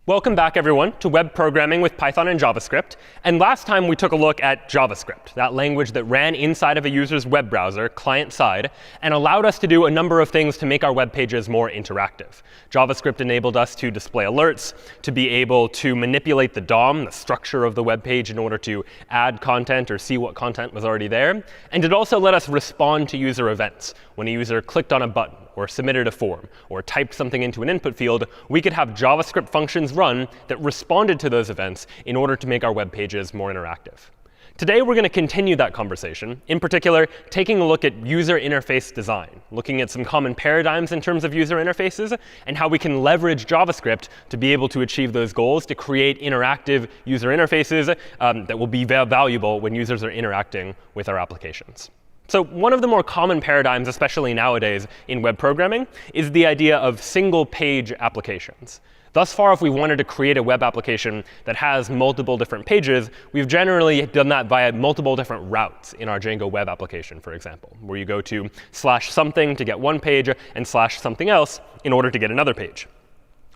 Welcome back, everyone, to web programming with Python and JavaScript. And last time we took a look at JavaScript, that language that ran inside of a user's web browser, client-side, and allowed us to do a number of things to make our web pages more interactive. JavaScript enabled us to display alerts, to be able to manipulate the DOM, the structure of the web page, in order to add content or see what content was already there. And it also let us respond to user events. When a user clicked on a button, or submitted a form, or typed something into an input field, we could have JavaScript functions run that responded to those events in order to make our web pages more interactive. Today, we're going to continue that conversation, in particular, taking a look at user interface design, looking at some common paradigms in terms of user interfaces, and how we can leverage JavaScript to be able to achieve those goals, to create interactive user interfaces that will be valuable when users are interacting with our applications. So one of the more common paradigms, especially nowadays in web programming, is the idea of single-page applications. Thus far, if we wanted to create a web application that has multiple different pages, we've generally done that via multiple different routes in our Django web application, for example, where you go to /something to get one page and /something else in order to get another page.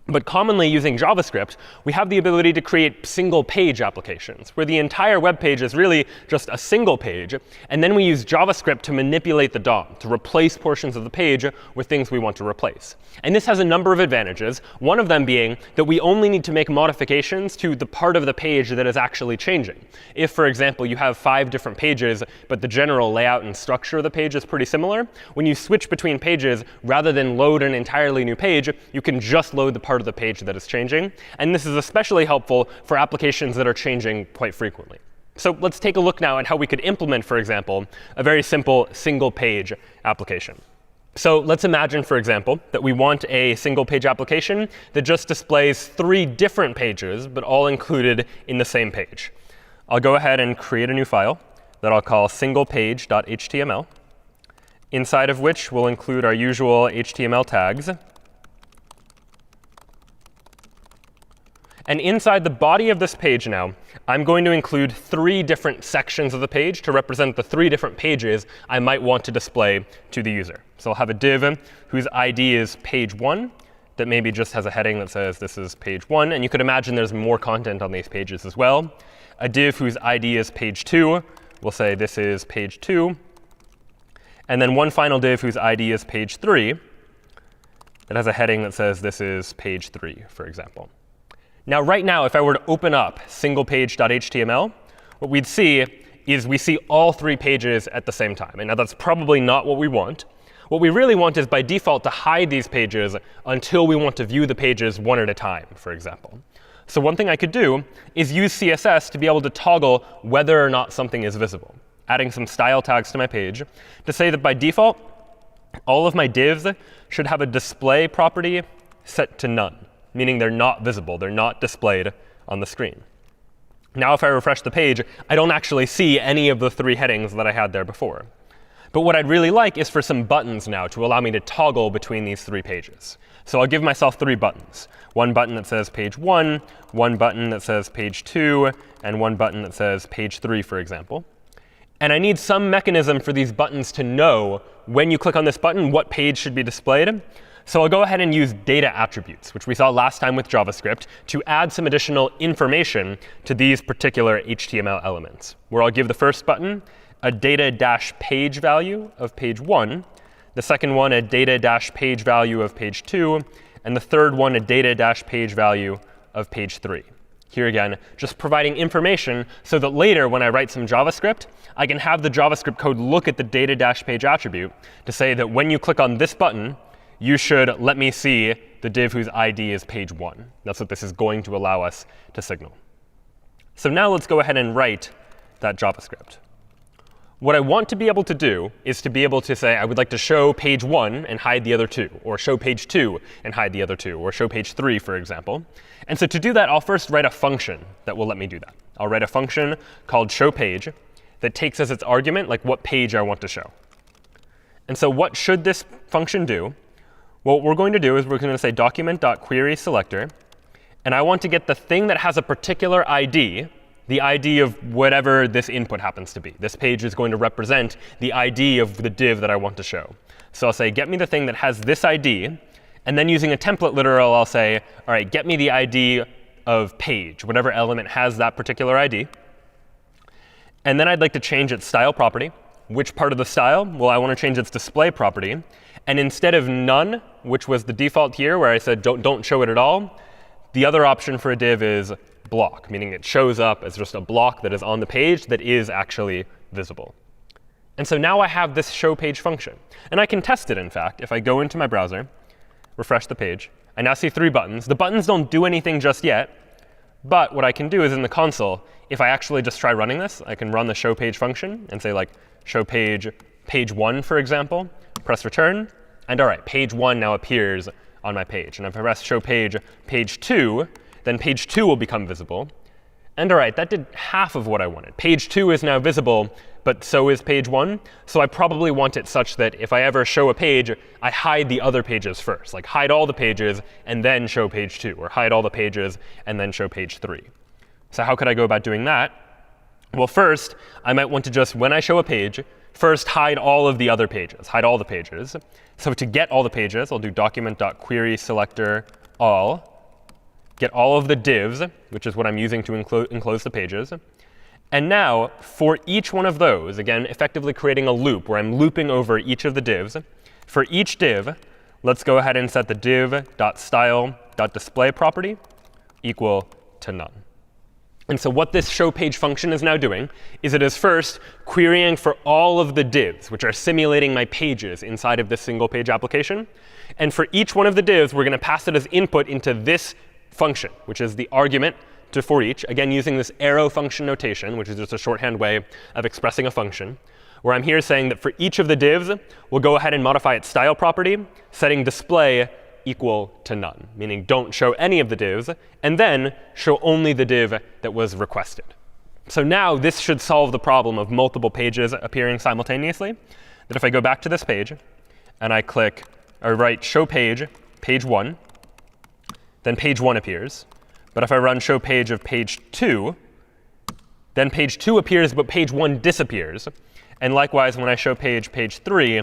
But commonly using JavaScript, we have the ability to create single-page applications, where the entire web page is really just a single page. And then we use JavaScript to manipulate the DOM, to replace portions of the page with things we want to replace. And this has a number of advantages, one of them being that we only need to make modifications to the part of the page that is actually changing. If, for example, you have 5 different pages, but the general layout and structure of the page is pretty similar, when you switch between pages, rather than load an entirely new page, you can just load the part of the page that is changing. And this is especially helpful for applications that are changing quite frequently. So let's take a look now at how we could implement, for example, a very simple single-page application. So let's imagine, for example, that we want a single-page application that just displays 3 different pages, but all included in the same page. I'll go ahead and create a new file that I'll call singlepage.html, inside of which we'll include our usual HTML tags. And inside the body of this page now, I'm going to include 3 different sections of the page to represent the 3 different pages I might want to display to the user. So I'll have a div whose ID is page 1 that maybe just has a heading that says this is page 1. And you could imagine there's more content on these pages as well. A div whose ID is page 2 will say this is page 2. And then one final div whose ID is page 3 that has a heading that says this is page 3, for example. Now, right now, if I were to open up singlepage.html, what we'd see is we see all 3 pages at the same time. And now that's probably not what we want. What we really want is, by default, to hide these pages until we want to view the pages one at a time, for example. So one thing I could do is use CSS to be able to toggle whether or not something is visible, adding some style tags to my page to say that by default, all of my divs should have a display property set to none, meaning they're not visible. They're not displayed on the screen. Now, if I refresh the page, I don't actually see any of the 3 headings that I had there before. But what I'd really like is for some buttons now to allow me to toggle between these 3 pages. So I'll give myself 3 buttons. One button that says page 1, one button that says page 2, and one button that says page 3, for example. And I need some mechanism for these buttons to know when you click on this button what page should be displayed. So I'll go ahead and use data attributes, which we saw last time with JavaScript, to add some additional information to these particular HTML elements, where I'll give the first button a data-page value of page 1, the second one a data-page value of page 2, and the third one a data-page value of page 3. Here again, just providing information so that later, when I write some JavaScript, I can have the JavaScript code look at the data-page attribute to say that when you click on this button, you should let me see the div whose ID is page 1. That's what this is going to allow us to signal. So now let's go ahead and write that JavaScript. What I want to be able to do is to be able to say I would like to show page 1 and hide the other 2, or show page 2 and hide the other 2, or show page 3, for example. And so to do that, I'll first write a function that will let me do that. I'll write a function called showPage that takes as its argument like what page I want to show. And so what should this function do? Well, what we're going to do is we're going to say document.querySelector. And I want to get the thing that has a particular ID, the ID of whatever this input happens to be. This page is going to represent the ID of the div that I want to show. So I'll say, get me the thing that has this ID. And then using a template literal, I'll say, all right, get me the ID of page, whatever element has that particular ID. And then I'd like to change its style property. Which part of the style? Well, I want to change its display property. And instead of none, which was the default here, where I said don't show it at all, the other option for a div is block, meaning it shows up as just a block that is on the page that is actually visible. And so now I have this show page function. And I can test it, in fact. If I go into my browser, refresh the page, I now see 3 buttons. The buttons don't do anything just yet. But what I can do is in the console, if I actually just try running this, I can run the show page function and say, like, show page 1, for example, press return. And all right, page 1 now appears on my page. And if I press show page 2, then page 2 will become visible. And all right, that did half of what I wanted. Page 2 is now visible, but so is page 1. So I probably want it such that if I ever show a page, I hide the other pages first, like hide all the pages and then show page 2, or hide all the pages and then show page 3. So how could I go about doing that? Well, first, I might want to just, when I show a page, first hide all of the other pages, hide all the pages. So to get all the pages, I'll do document.querySelector all, get all of the divs, which is what I'm using to enclose the pages. And now, for each one of those, again, effectively creating a loop where I'm looping over each of the divs, for each div, let's go ahead and set the div.style.display property equal to none. And so what this show page function is now doing is it is first querying for all of the divs, which are simulating my pages inside of this single page application. And for each one of the divs, we're going to pass it as input into this function, which is the argument to for each, again, using this arrow function notation, which is just a shorthand way of expressing a function, where I'm here saying that for each of the divs, we'll go ahead and modify its style property, setting display equal to none, meaning don't show any of the divs, and then show only the div that was requested. So now this should solve the problem of multiple pages appearing simultaneously. That if I go back to this page, and I click or write show page 1, then page 1 appears. But if I run show page of page 2, then page 2 appears, but page 1 disappears. And likewise, when I show page 3,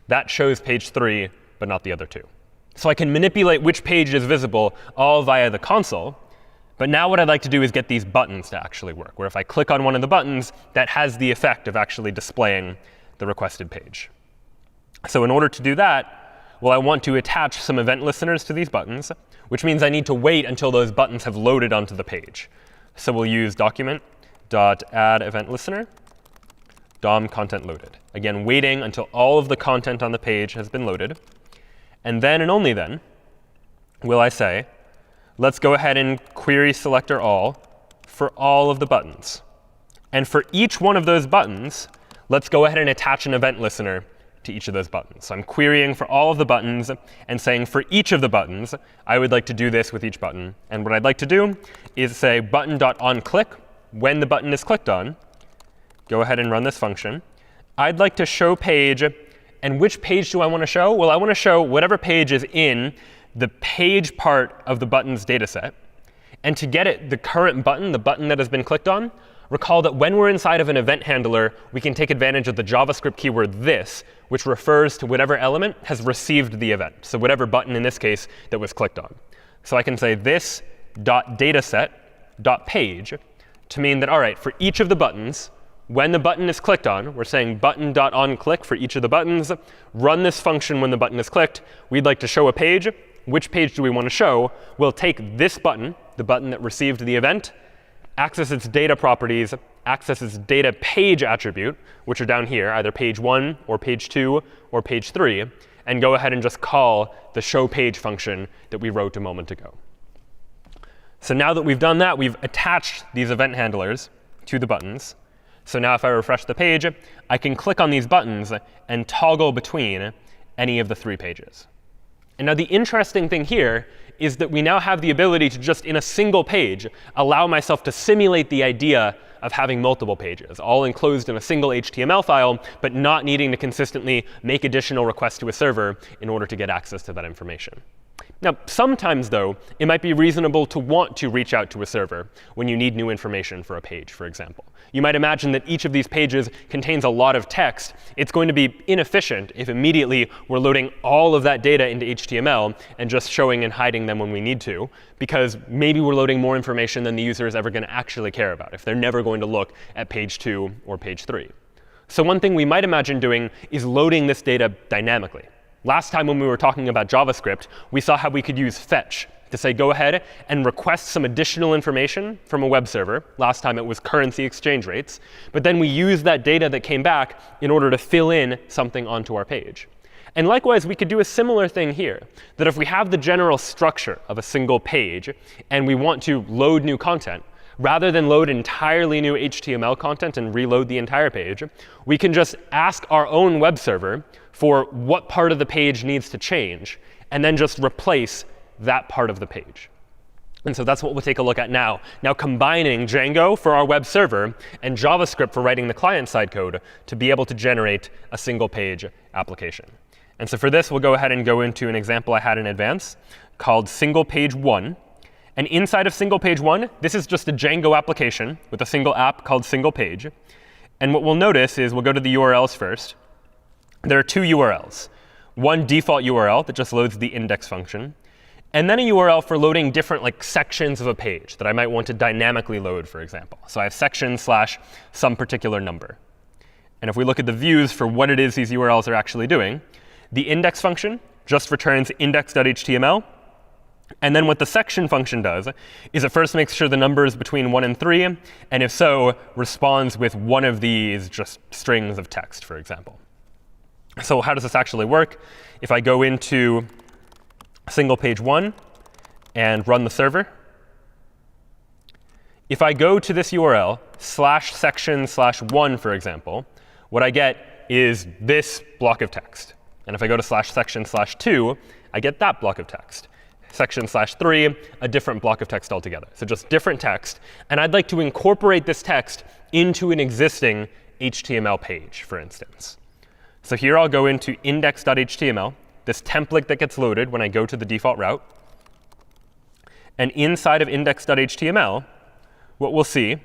that shows page 3, but not the other 2. So I can manipulate which page is visible all via the console. But now what I'd like to do is get these buttons to actually work, where if I click on one of the buttons, that has the effect of actually displaying the requested page. So in order to do that, well, I want to attach some event listeners to these buttons, which means I need to wait until those buttons have loaded onto the page. So we'll use document.addEventListener, DOM content loaded. Again, waiting until all of the content on the page has been loaded. And then and only then will I say, let's go ahead and query selector all for all of the buttons. And for each one of those buttons, let's go ahead and attach an event listener to each of those buttons. So I'm querying for all of the buttons and saying for each of the buttons, I would like to do this with each button. And what I'd like to do is say button.onClick when the button is clicked on. Go ahead and run this function. I'd like to show page. And which page do I want to show? Well, I want to show whatever page is in the page part of the button's data set. And to get it the current button, the button that has been clicked on, recall that when we're inside of an event handler, we can take advantage of the JavaScript keyword this, which refers to whatever element has received the event. So whatever button in this case that was clicked on. So I can say this.dataset.page to mean that, all right, for each of the buttons, when the button is clicked on, we're saying button.onClick for each of the buttons. Run this function when the button is clicked. We'd like to show a page. Which page do we want to show? We'll take this button, the button that received the event, access its data properties, access its data page attribute, which are down here, either page 1 or page 2 or page 3, and go ahead and just call the show page function that we wrote a moment ago. So now that we've done that, we've attached these event handlers to the buttons. So now if I refresh the page, I can click on these buttons and toggle between any of the 3 pages. And now the interesting thing here is that we now have the ability to just, in a single page, allow myself to simulate the idea of having multiple pages, all enclosed in a single HTML file, but not needing to consistently make additional requests to a server in order to get access to that information. Now, sometimes, though, it might be reasonable to want to reach out to a server when you need new information for a page, for example. You might imagine that each of these pages contains a lot of text. It's going to be inefficient if immediately we're loading all of that data into HTML and just showing and hiding them when we need to, because maybe we're loading more information than the user is ever going to actually care about if they're never going to look at page 2 or page 3. So one thing we might imagine doing is loading this data dynamically. Last time when we were talking about JavaScript, we saw how we could use fetch to say, go ahead and request some additional information from a web server. Last time it was currency exchange rates. But then we used that data that came back in order to fill in something onto our page. And likewise, we could do a similar thing here, that if we have the general structure of a single page and we want to load new content, rather than load entirely new HTML content and reload the entire page, we can just ask our own web server for what part of the page needs to change, and then just replace that part of the page. And so that's what we'll take a look at now. Now combining Django for our web server and JavaScript for writing the client-side code to be able to generate a single page application. And so for this, we'll go ahead and go into an example I had in advance called single page 1. And inside of single page 1, this is just a Django application with a single app called single page. And what we'll notice is we'll go to the URLs first. There are two URLs. One default URL that just loads the index function, and then a URL for loading different sections of a page that I might want to dynamically load, for example. So I have section / some particular number. And if we look at the views for what it is these URLs are actually doing, the index function just returns index.html. And then what the section function does is it first makes sure the number is between 1 and 3, and if so, responds with one of these just strings of text, for example. So how does this actually work? If I go into single page 1 and run the server, if I go to this URL /section/1, for example, what I get is this block of text. And if I go to /section/2, I get that block of text. Section/3, a different block of text altogether. So just different text. And I'd like to incorporate this text into an existing HTML page, for instance. So here I'll go into index.html, this template that gets loaded when I go to the default route. And inside of index.html, what we'll see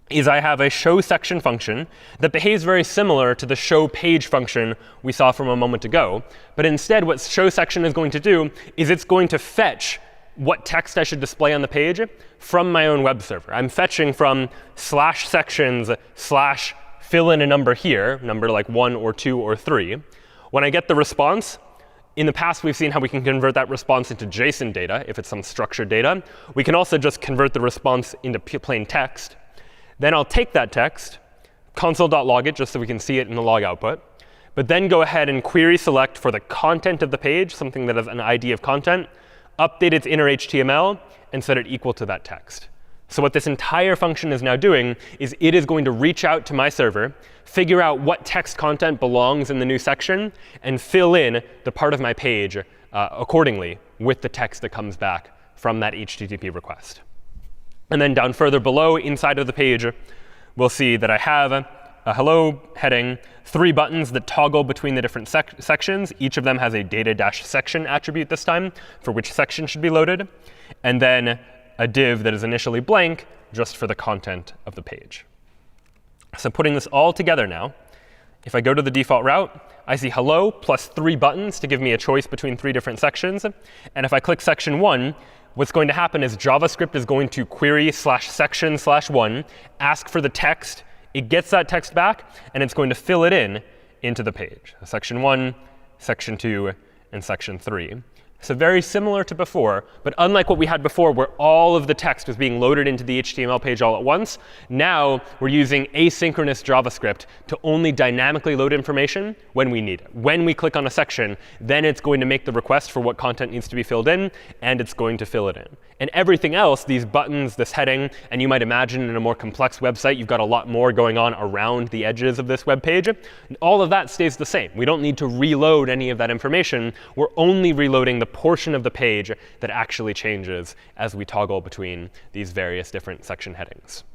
is I have a show section function that behaves very similar to the show page function we saw from a moment ago. But instead, what show section is going to do is it's going to fetch what text I should display on the page from my own web server. I'm fetching from /sections/ fill in a number here, number like 1 or 2 or 3. When I get the response, in the past we've seen how we can convert that response into JSON data if it's some structured data. We can also just convert the response into plain text. Then I'll take that text, console.log it just so we can see it in the log output, but then go ahead and query select for the content of the page, something that has an ID of content, update its inner HTML, and set it equal to that text. So what this entire function is now doing is it is going to reach out to my server, figure out what text content belongs in the new section, and fill in the part of my page accordingly with the text that comes back from that HTTP request. And then down further below, inside of the page, we'll see that I have a hello heading, 3 buttons that toggle between the different sections. Each of them has a data-section attribute this time for which section should be loaded. And then a div that is initially blank just for the content of the page. So putting this all together now, if I go to the default route, I see hello plus 3 buttons to give me a choice between 3 different sections. And if I click section 1, what's going to happen is JavaScript is going to query /section/1, ask for the text. It gets that text back, and it's going to fill it in into the page. Section 1, section 2, and section 3. So very similar to before, but unlike what we had before where all of the text was being loaded into the HTML page all at once, now we're using asynchronous JavaScript to only dynamically load information when we need it. When we click on a section, then it's going to make the request for what content needs to be filled in, and it's going to fill it in. And everything else, these buttons, this heading, and you might imagine in a more complex website, you've got a lot more going on around the edges of this web page. All of that stays the same. We don't need to reload any of that information. We're only reloading the portion of the page that actually changes as we toggle between these various different section headings.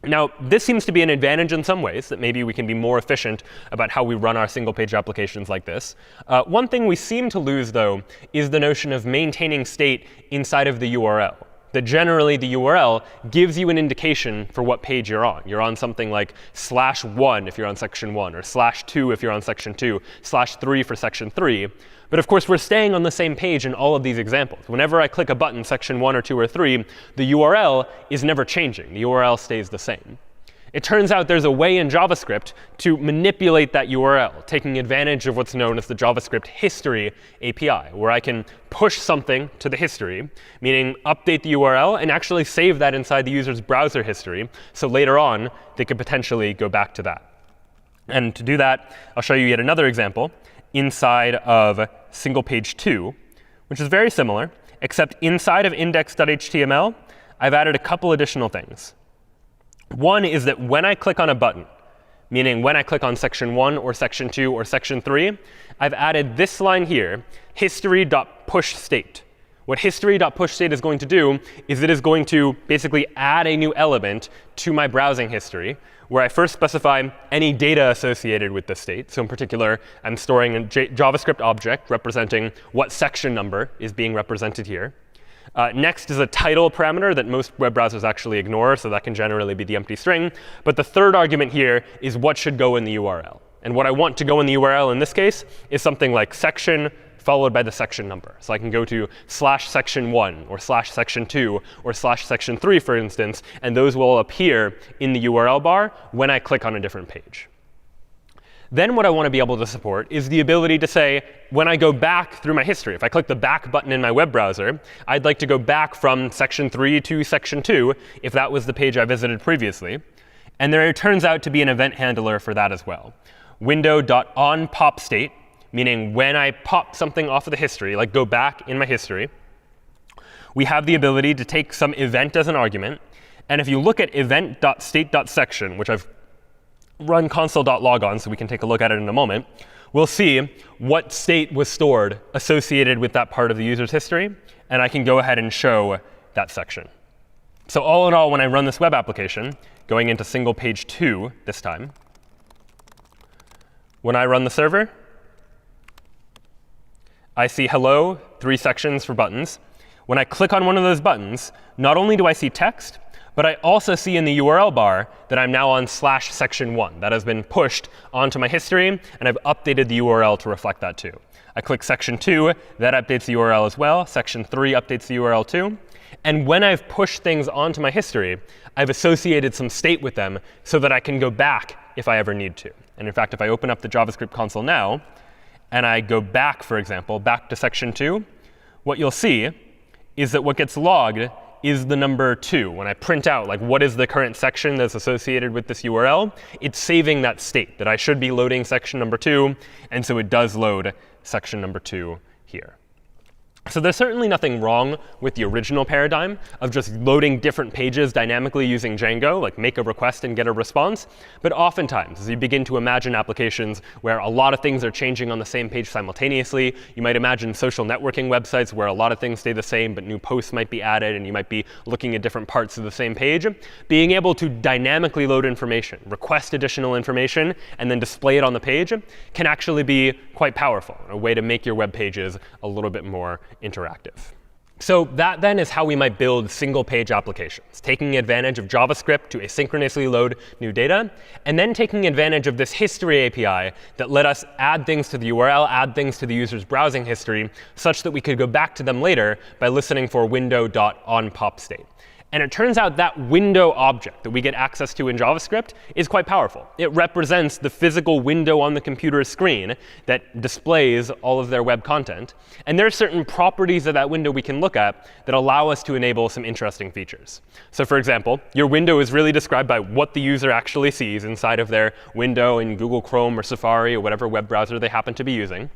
Now, this seems to be an advantage in some ways, that maybe we can be more efficient about how we run our single-page applications like this. One thing we seem to lose, though, is the notion of maintaining state inside of the URL. That generally, the URL gives you an indication for what page you're on. You're on something like /1 if you're on section 1, or /2 if you're on section 2, /3 for section 3. But of course, we're staying on the same page in all of these examples. Whenever I click a button, section 1 or 2 or 3, the URL is never changing. The URL stays the same. It turns out there's a way in JavaScript to manipulate that URL, taking advantage of what's known as the JavaScript history API, where I can push something to the history, meaning update the URL and actually save that inside the user's browser history. So later on, they could potentially go back to that. And to do that, I'll show you yet another example inside of single page 2, which is very similar, except inside of index.html, I've added a couple additional things. One is that when I click on a button, meaning when I click on section 1 or section 2 or section 3, I've added this line here, history.pushState. What history.pushState is going to do is it is going to basically add a new element to my browsing history, where I first specify any data associated with the state. So in particular, I'm storing a JavaScript object representing what section number is being represented here. Next is a title parameter that most web browsers actually ignore, so that can generally be the empty string. But the third argument here is what should go in the URL. And what I want to go in the URL in this case is something like section followed by the section number. So I can go to /section1 or /section2 or /section3, for instance, and those will appear in the URL bar when I click on a different page. Then what I want to be able to support is the ability to say, when I go back through my history, if I click the back button in my web browser, I'd like to go back from section 3 to section 2 if that was the page I visited previously. And there turns out to be an event handler for that as well. Window.onPopState, meaning when I pop something off of the history, like go back in my history, we have the ability to take some event as an argument. And if you look at event.state.section, which I've run console.log on so we can take a look at it in a moment, we'll see what state was stored associated with that part of the user's history. And I can go ahead and show that section. So all in all, when I run this web application, going into single page 2 this time, when I run the server, I see hello, 3 sections for buttons. When I click on one of those buttons, not only do I see text, but I also see in the URL bar that I'm now on /section1. That has been pushed onto my history, and I've updated the URL to reflect that too. I click section 2, that updates the URL as well. Section 3 updates the URL too. And when I've pushed things onto my history, I've associated some state with them so that I can go back if I ever need to. And in fact, if I open up the JavaScript console now, and I go back, for example, back to section 2, what you'll see is that what gets logged is the number 2. When I print out, like, what is the current section that's associated with this URL, it's saving that state, that I should be loading section number 2. And so it does load section number 2 here. So there's certainly nothing wrong with the original paradigm of just loading different pages dynamically using Django, like make a request and get a response. But oftentimes, as you begin to imagine applications where a lot of things are changing on the same page simultaneously, you might imagine social networking websites where a lot of things stay the same, but new posts might be added, and you might be looking at different parts of the same page. Being able to dynamically load information, request additional information, and then display it on the page can actually be quite powerful, a way to make your web pages a little bit more interactive. So that then is how we might build single-page applications, taking advantage of JavaScript to asynchronously load new data, and then taking advantage of this history API that let us add things to the URL, add things to the user's browsing history, such that we could go back to them later by listening for window.onPopState. And it turns out that window object that we get access to in JavaScript is quite powerful. It represents the physical window on the computer's screen that displays all of their web content. And there are certain properties of that window we can look at that allow us to enable some interesting features. So for example, your window is really described by what the user actually sees inside of their window in Google Chrome or Safari or whatever web browser they happen to be using.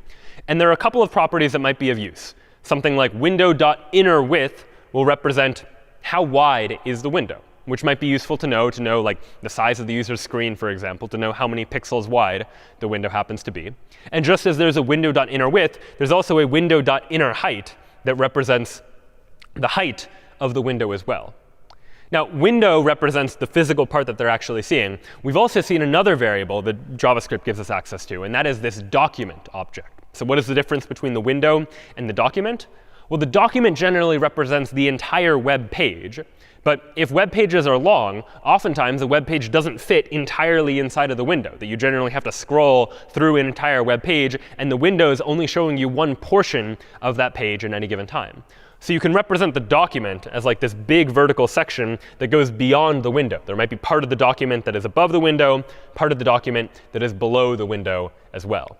And there are a couple of properties that might be of use. Something like window.innerWidth will represent how wide is the window, which might be useful to know like the size of the user's screen, for example, to know how many pixels wide the window happens to be. And just as there's a window.innerWidth, there's also a window.innerHeight that represents the height of the window as well. Now, window represents the physical part that they're actually seeing. We've also seen another variable that JavaScript gives us access to, and that is this document object. So what is the difference between the window and the document? Well, the document generally represents the entire web page. But if web pages are long, oftentimes a web page doesn't fit entirely inside of the window, that you generally have to scroll through an entire web page, and the window is only showing you one portion of that page at any given time. So you can represent the document as like this big vertical section that goes beyond the window. There might be part of the document that is above the window, part of the document that is below the window as well.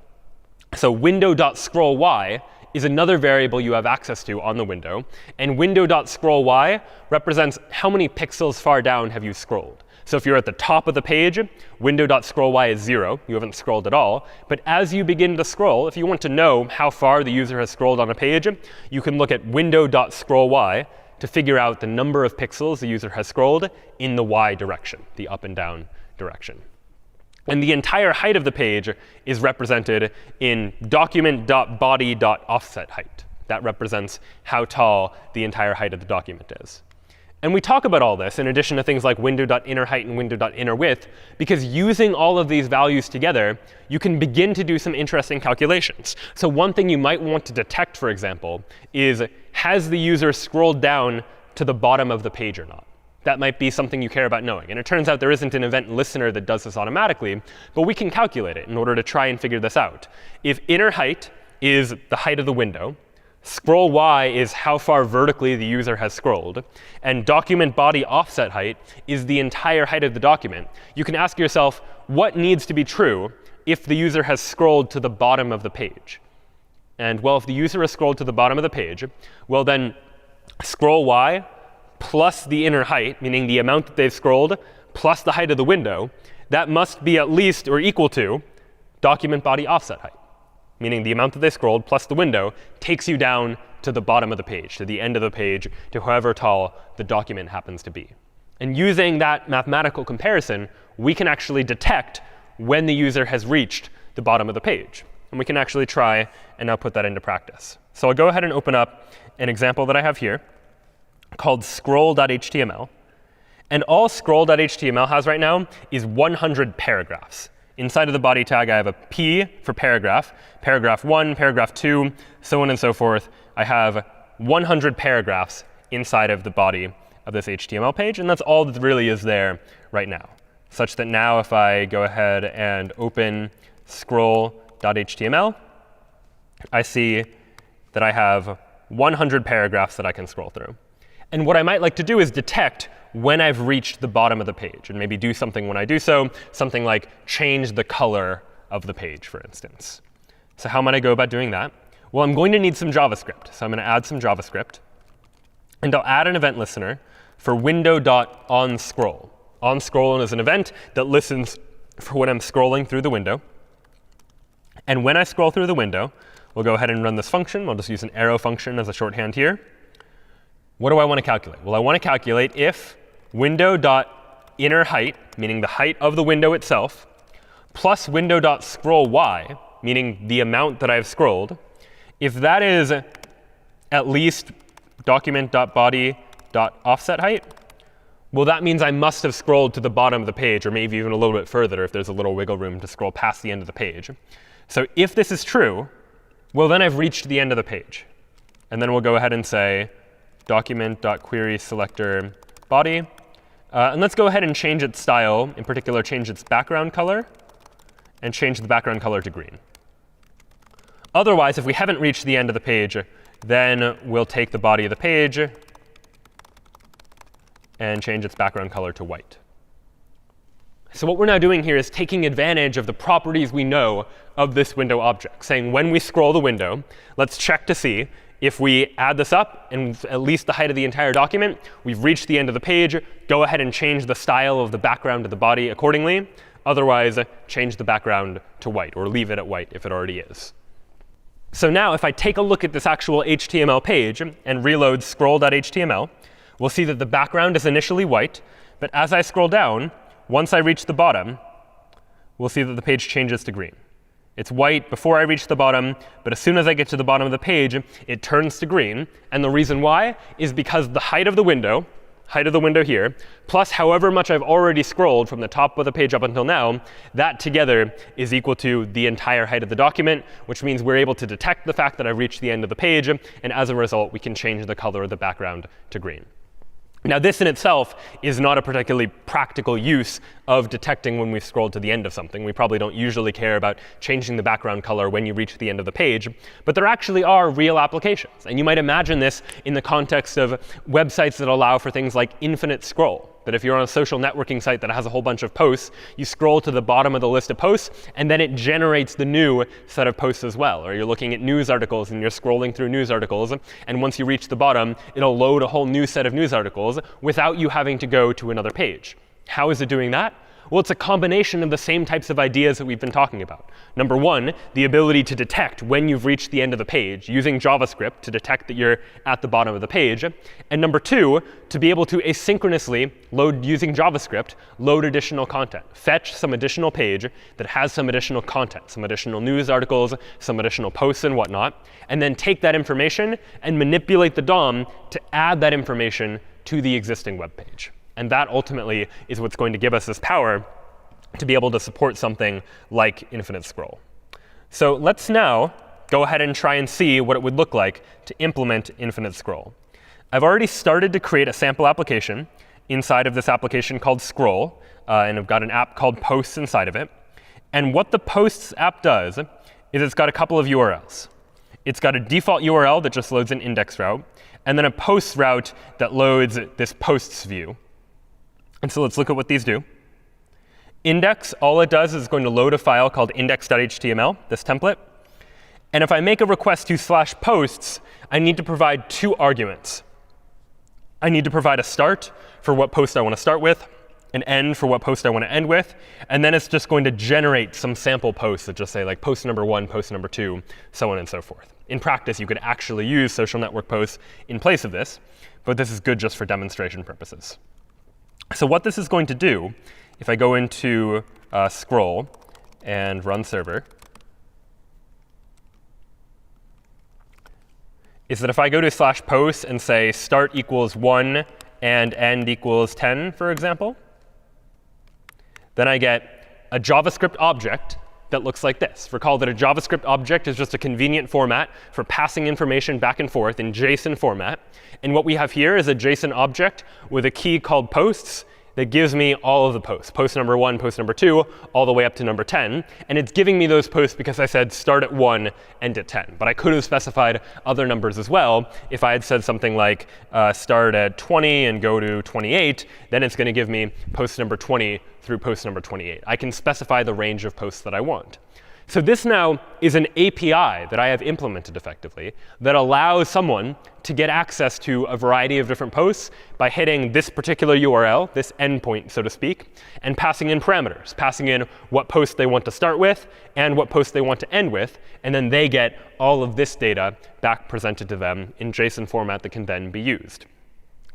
So window.scrollY is another variable you have access to on the window. And window.scrollY represents how many pixels far down have you scrolled. So if you're at the top of the page, window.scrollY is 0. You haven't scrolled at all. But as you begin to scroll, if you want to know how far the user has scrolled on a page, you can look at window.scrollY to figure out the number of pixels the user has scrolled in the y direction, the up and down direction. And the entire height of the page is represented in document.body.offsetHeight. That represents how tall the entire height of the document is. And we talk about all this in addition to things like window.innerHeight and window.innerWidth, because using all of these values together, you can begin to do some interesting calculations. So one thing you might want to detect, for example, is has the user scrolled down to the bottom of the page or not? That might be something you care about knowing. And it turns out there isn't an event listener that does this automatically, but we can calculate it in order to try and figure this out. If inner height is the height of the window, scroll y is how far vertically the user has scrolled, and document body offset height is the entire height of the document, you can ask yourself, what needs to be true if the user has scrolled to the bottom of the page? And well, if the user has scrolled to the bottom of the page, well then scroll y plus the inner height, meaning the amount that they've scrolled, plus the height of the window, that must be at least or equal to document body offset height, meaning the amount that they scrolled plus the window takes you down to the bottom of the page, to the end of the page, to however tall the document happens to be. And using that mathematical comparison, we can actually detect when the user has reached the bottom of the page. And we can actually try and now put that into practice. So I'll go ahead and open up an example that I have here called scroll.html. And all scroll.html has right now is 100 paragraphs. Inside of the body tag, I have a P for paragraph, paragraph 1, paragraph 2, so on and so forth. I have 100 paragraphs inside of the body of this HTML page. And that's all that really is there right now, such that now if I go ahead and open scroll.html, I see that I have 100 paragraphs that I can scroll through. And what I might like to do is detect when I've reached the bottom of the page, and maybe do something when I do so, something like change the color of the page, for instance. So how might I go about doing that? Well, I'm going to need some JavaScript. So I'm going to add some JavaScript. And I'll add an event listener for window.onScroll. OnScroll is an event that listens for when I'm scrolling through the window. And when I scroll through the window, we'll go ahead and run this function. We'll just use an arrow function as a shorthand here. What do I want to calculate? Well, I want to calculate if window.innerHeight, meaning the height of the window itself, plus window.scrollY, meaning the amount that I've scrolled, if that is at least document.body.offsetHeight, well, that means I must have scrolled to the bottom of the page, or maybe even a little bit further if there's a little wiggle room to scroll past the end of the page. So if this is true, well, then I've reached the end of the page. And then we'll go ahead and say document.querySelector body. And let's go ahead and change its style, in particular, change its background color, and change the background color to green. Otherwise, if we haven't reached the end of the page, then we'll take the body of the page and change its background color to white. So what we're now doing here is taking advantage of the properties we know of this window object, saying when we scroll the window, let's check to see if we add this up and at least the height of the entire document, we've reached the end of the page. Go ahead and change the style of the background of the body accordingly. Otherwise, change the background to white, or leave it at white if it already is. So now if I take a look at this actual HTML page and reload scroll.html, we'll see that the background is initially white. But as I scroll down, once I reach the bottom, we'll see that the page changes to green. It's white before I reach the bottom, but as soon as I get to the bottom of the page, it turns to green. And the reason why is because the height of the window, height of the window here, plus however much I've already scrolled from the top of the page up until now, that together is equal to the entire height of the document, which means we're able to detect the fact that I've reached the end of the page. And as a result, we can change the color of the background to green. Now, this in itself is not a particularly practical use of detecting when we've scrolled to the end of something. We probably don't usually care about changing the background color when you reach the end of the page. But there actually are real applications. And you might imagine this in the context of websites that allow for things like infinite scroll. That if you're on a social networking site that has a whole bunch of posts, you scroll to the bottom of the list of posts, and then it generates the new set of posts as well. Or you're looking at news articles, and you're scrolling through news articles. And once you reach the bottom, it'll load a whole new set of news articles without you having to go to another page. How is it doing that? Well, it's a combination of the same types of ideas that we've been talking about. Number one, the ability to detect when you've reached the end of the page using JavaScript to detect that you're at the bottom of the page. And number two, to be able to asynchronously load, using JavaScript, load additional content. Fetch some additional page that has some additional content, some additional news articles, some additional posts and whatnot, and then take that information and manipulate the DOM to add that information to the existing web page. And that ultimately is what's going to give us this power to be able to support something like infinite scroll. So let's now go ahead and try and see what it would look like to implement infinite scroll. I've already started to create a sample application inside of this application called Scroll. And I've got an app called Posts inside of it. And what the Posts app does is it's got a couple of URLs. It's got a default URL that just loads an index route, and then a posts route that loads this posts view. And so let's look at what these do. Index, all it does is going to load a file called index.html, this template. And if I make a request to /posts, I need to provide two arguments. I need to provide a start for what post I want to start with, an end for what post I want to end with. And then it's just going to generate some sample posts that just say like post number 1, post number 2, so on and so forth. In practice, you could actually use social network posts in place of this. But this is good just for demonstration purposes. So what this is going to do, if I go into Scroll and run server, is that if I go to /posts and say start equals 1 and end equals 10, for example, then I get a JavaScript object that looks like this. Recall that a JavaScript object is just a convenient format for passing information back and forth in JSON format. And what we have here is a JSON object with a key called posts that gives me all of the posts, post number 1, post number 2, all the way up to number 10. And it's giving me those posts because I said start at 1, end at 10. But I could have specified other numbers as well. If I had said something like start at 20 and go to 28, then it's going to give me post number 20 through post number 28. I can specify the range of posts that I want. So this now is an API that I have implemented effectively that allows someone to get access to a variety of different posts by hitting this particular URL, this endpoint, so to speak, and passing in parameters, passing in what post they want to start with and what post they want to end with. And then they get all of this data back presented to them in JSON format that can then be used.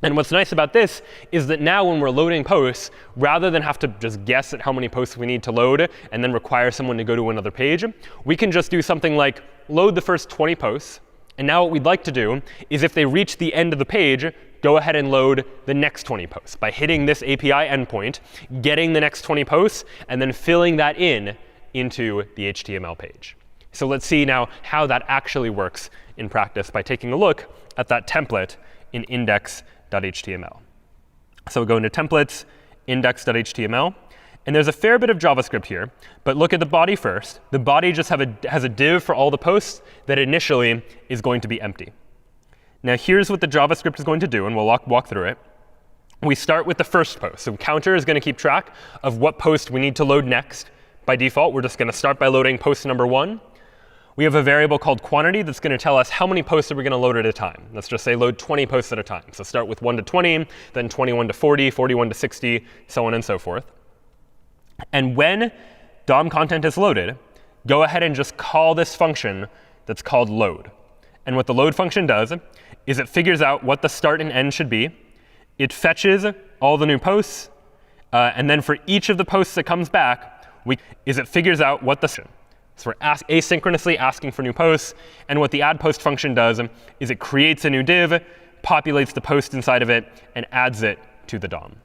And what's nice about this is that now when we're loading posts, rather than have to just guess at how many posts we need to load and then require someone to go to another page, we can just do something like load the first 20 posts. And now what we'd like to do is if they reach the end of the page, go ahead and load the next 20 posts by hitting this API endpoint, getting the next 20 posts, and then filling that into the HTML page. So let's see now how that actually works in practice by taking a look at that template in index.html. So we go into templates, index.html. And there's a fair bit of JavaScript here. But look at the body first. The body just has a div for all the posts that initially is going to be empty. Now here's what the JavaScript is going to do, and we'll walk through it. We start with the first post. So counter is going to keep track of what post we need to load next. By default, we're just going to start by loading post number 1. We have a variable called quantity that's going to tell us how many posts are we going to load at a time. Let's just say load 20 posts at a time. So start with 1 to 20, then 21 to 40, 41 to 60, so on and so forth. And when DOM content is loaded, go ahead and just call this function that's called load. And what the load function does is it figures out what the start and end should be. It fetches all the new posts. And then for each of the posts that comes back, it figures out what the So we're asynchronously asking for new posts. And what the add post function does is it creates a new div, populates the post inside of it, and adds it to the DOM.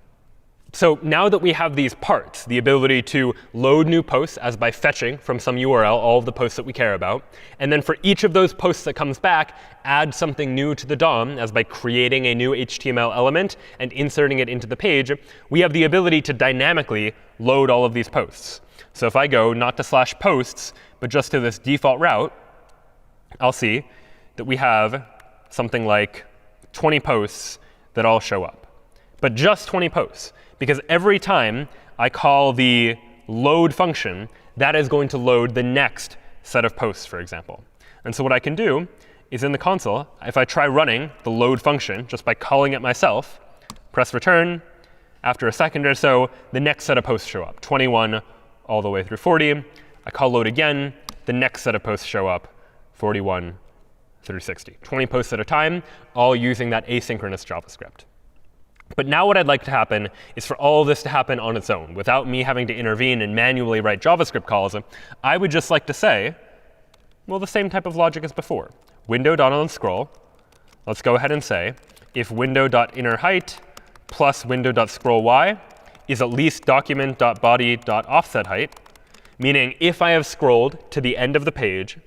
So now that we have these parts, the ability to load new posts as by fetching from some URL all of the posts that we care about, and then for each of those posts that comes back, add something new to the DOM as by creating a new HTML element and inserting it into the page, we have the ability to dynamically load all of these posts. So if I go not to /posts, but just to this default route, I'll see that we have something like 20 posts that all show up. But just 20 posts. Because every time I call the load function, that is going to load the next set of posts, for example. And so what I can do is in the console, if I try running the load function just by calling it myself, press return, after a second or so, the next set of posts show up, 21 all the way through 40. I call load again, the next set of posts show up, 41 through 60. 20 posts at a time, all using that asynchronous JavaScript. But now what I'd like to happen is for all of this to happen on its own, without me having to intervene and manually write JavaScript calls. I would just like to say, well, the same type of logic as before. Window.onScroll. Let's go ahead and say, if window.innerHeight plus window.scrollY is at least document.body.offsetHeight, meaning if I have scrolled to the end of the page,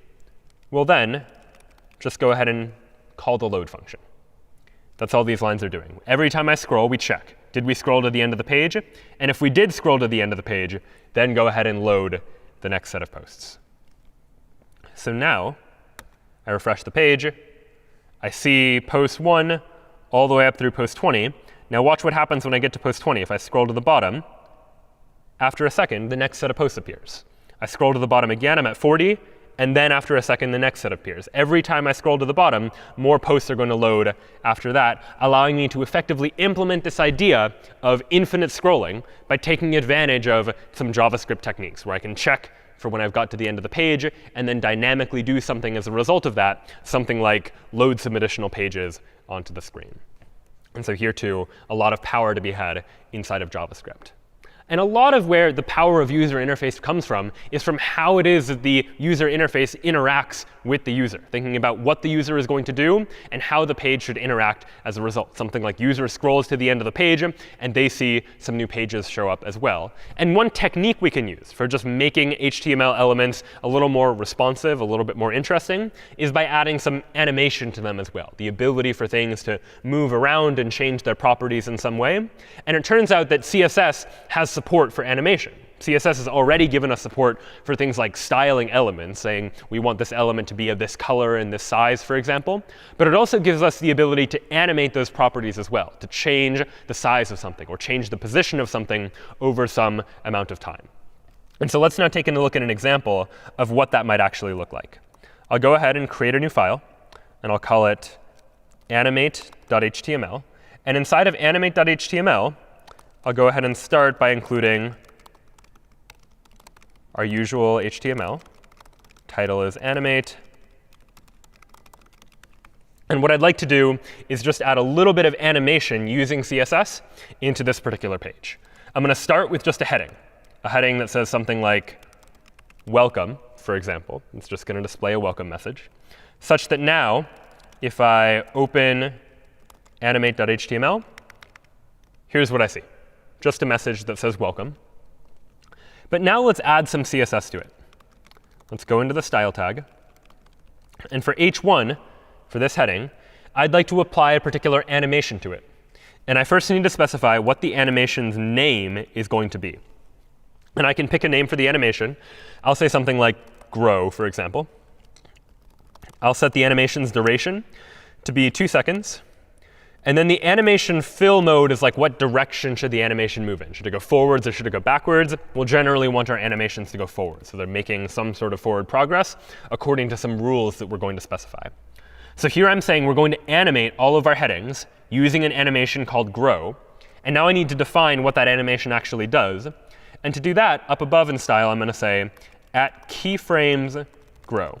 well then, just go ahead and call the load function. That's all these lines are doing. Every time I scroll, we check. Did we scroll to the end of the page? And if we did scroll to the end of the page, then go ahead and load the next set of posts. So now I refresh the page. I see post 1 all the way up through post 20. Now watch what happens when I get to post 20. If I scroll to the bottom, after a second, the next set of posts appears. I scroll to the bottom again. I'm at 40. And then after a second, the next set appears. Every time I scroll to the bottom, more posts are going to load after that, allowing me to effectively implement this idea of infinite scrolling by taking advantage of some JavaScript techniques, where I can check for when I've got to the end of the page and then dynamically do something as a result of that, something like load some additional pages onto the screen. And so here, too, a lot of power to be had inside of JavaScript. And a lot of where the power of user interface comes from is from how it is that the user interface interacts with the user, thinking about what the user is going to do and how the page should interact as a result. Something like user scrolls to the end of the page, and they see some new pages show up as well. And one technique we can use for just making HTML elements a little more responsive, a little bit more interesting, is by adding some animation to them as well, the ability for things to move around and change their properties in some way. And it turns out that CSS has support for animation. CSS has already given us support for things like styling elements, saying we want this element to be of this color and this size, for example. But it also gives us the ability to animate those properties as well, to change the size of something or change the position of something over some amount of time. And so let's now take a look at an example of what that might actually look like. I'll go ahead and create a new file, and I'll call it animate.html. And inside of animate.html, I'll go ahead and start by including our usual HTML. Title is animate. And what I'd like to do is just add a little bit of animation using CSS into this particular page. I'm going to start with just a heading that says something like welcome, for example. It's just going to display a welcome message, such that now if I open animate.html, here's what I see. Just a message that says welcome. But now let's add some CSS to it. Let's go into the style tag. And for h1, for this heading, I'd like to apply a particular animation to it. And I first need to specify what the animation's name is going to be. And I can pick a name for the animation. I'll say something like grow, for example. I'll set the animation's duration to be 2 seconds. And then the animation fill mode is like, what direction should the animation move in? Should it go forwards or should it go backwards? We'll generally want our animations to go forward. So they're making some sort of forward progress according to some rules that we're going to specify. So here I'm saying we're going to animate all of our headings using an animation called grow. And now I need to define what that animation actually does. And to do that, up above in style, I'm going to say at keyframes grow.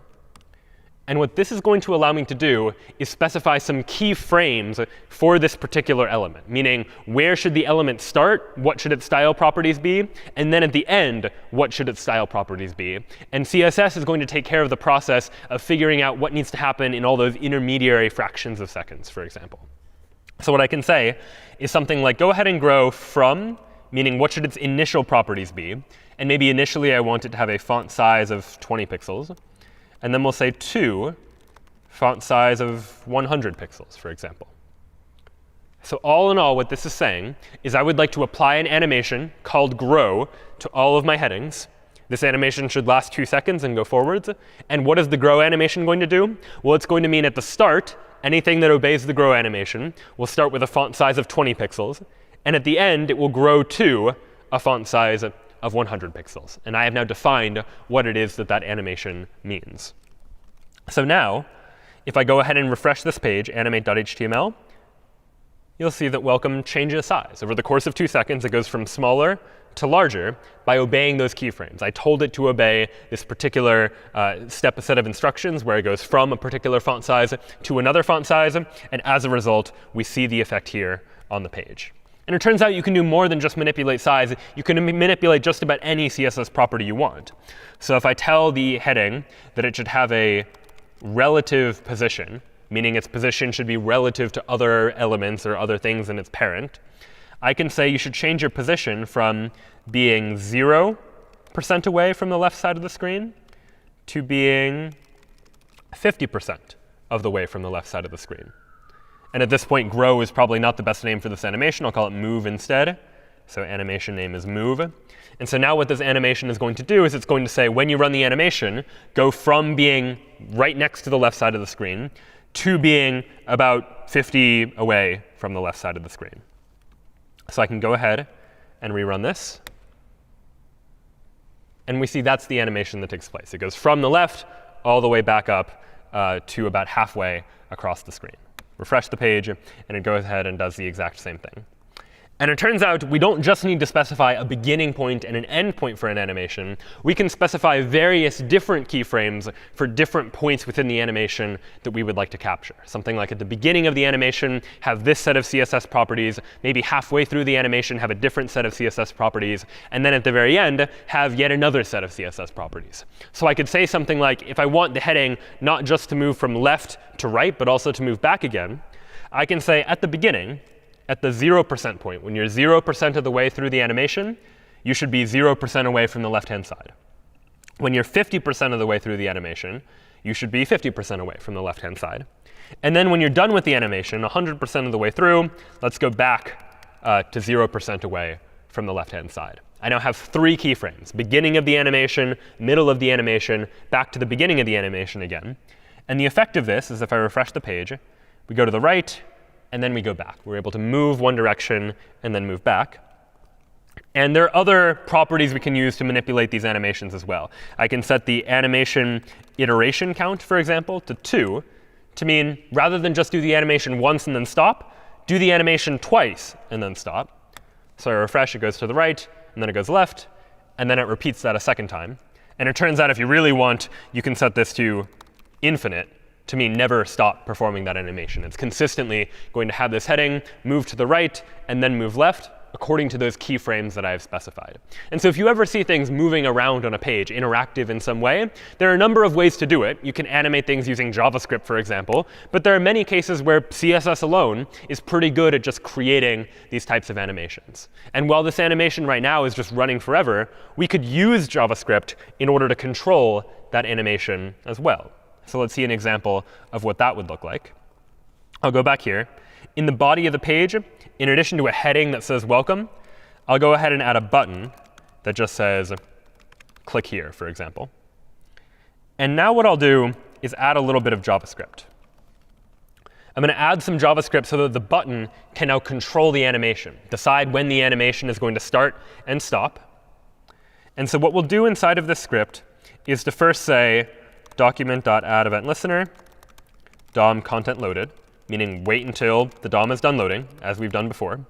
And what this is going to allow me to do is specify some keyframes for this particular element, meaning where should the element start, what should its style properties be, and then at the end, what should its style properties be. And CSS is going to take care of the process of figuring out what needs to happen in all those intermediary fractions of seconds, for example. So what I can say is something like go ahead and grow from, meaning what should its initial properties be. And maybe initially I want it to have a font size of 20 pixels. And then we'll say to font size of 100 pixels, for example. So all in all, what this is saying is I would like to apply an animation called grow to all of my headings. This animation should last 2 seconds and go forwards. And what is the grow animation going to do? Well, it's going to mean at the start, anything that obeys the grow animation will start with a font size of 20 pixels. And at the end, it will grow to a font size of 100 pixels. And I have now defined what it is that that animation means. So now, if I go ahead and refresh this page, animate.html, you'll see that welcome changes size. Over the course of 2 seconds, it goes from smaller to larger by obeying those keyframes. I told it to obey this particular set of instructions where it goes from a particular font size to another font size. And as a result, we see the effect here on the page. And it turns out you can do more than just manipulate size. You can manipulate just about any CSS property you want. So if I tell the heading that it should have a relative position, meaning its position should be relative to other elements or other things in its parent, I can say you should change your position from being 0% away from the left side of the screen to being 50% of the way from the left side of the screen. And at this point, grow is probably not the best name for this animation. I'll call it move instead. So animation name is move. And so now what this animation is going to do is it's going to say, when you run the animation, go from being right next to the left side of the screen to being about 50 away from the left side of the screen. So I can go ahead and rerun this. And we see that's the animation that takes place. It goes from the left all the way back up to about halfway across the screen. Refresh the page, and it goes ahead and does the exact same thing. And it turns out we don't just need to specify a beginning point and an end point for an animation. We can specify various different keyframes for different points within the animation that we would like to capture. Something like at the beginning of the animation, have this set of CSS properties. Maybe halfway through the animation, have a different set of CSS properties. And then at the very end, have yet another set of CSS properties. So I could say something like, if I want the heading not just to move from left to right, but also to move back again, I can say at the beginning, at the 0% point, when you're 0% of the way through the animation, you should be 0% away from the left-hand side. When you're 50% of the way through the animation, you should be 50% away from the left-hand side. And then when you're done with the animation, 100% of the way through, let's go back to 0% away from the left-hand side. I now have 3 keyframes, beginning of the animation, middle of the animation, back to the beginning of the animation again. And the effect of this is if I refresh the page, we go to the right, and then we go back. We're able to move one direction and then move back. And there are other properties we can use to manipulate these animations as well. I can set the animation iteration count, for example, to 2 to mean rather than just do the animation once and then stop, do the animation twice and then stop. So I refresh, it goes to the right, and then it goes left, and then it repeats that a second time. And it turns out if you really want, you can set this to infinite to mean never stop performing that animation. It's consistently going to have this heading move to the right and then move left according to those keyframes that I have specified. And so if you ever see things moving around on a page, interactive in some way, there are a number of ways to do it. You can animate things using JavaScript, for example. But there are many cases where CSS alone is pretty good at just creating these types of animations. And while this animation right now is just running forever, we could use JavaScript in order to control that animation as well. So let's see an example of what that would look like. I'll go back here. In the body of the page, in addition to a heading that says welcome, I'll go ahead and add a button that just says click here, for example. And now what I'll do is add a little bit of JavaScript. I'm going to add some JavaScript so that the button can now control the animation, decide when the animation is going to start and stop. And so what we'll do inside of this script is to first say document.addEventListener, DOM content loaded, meaning wait until the DOM is done loading, as we've done before.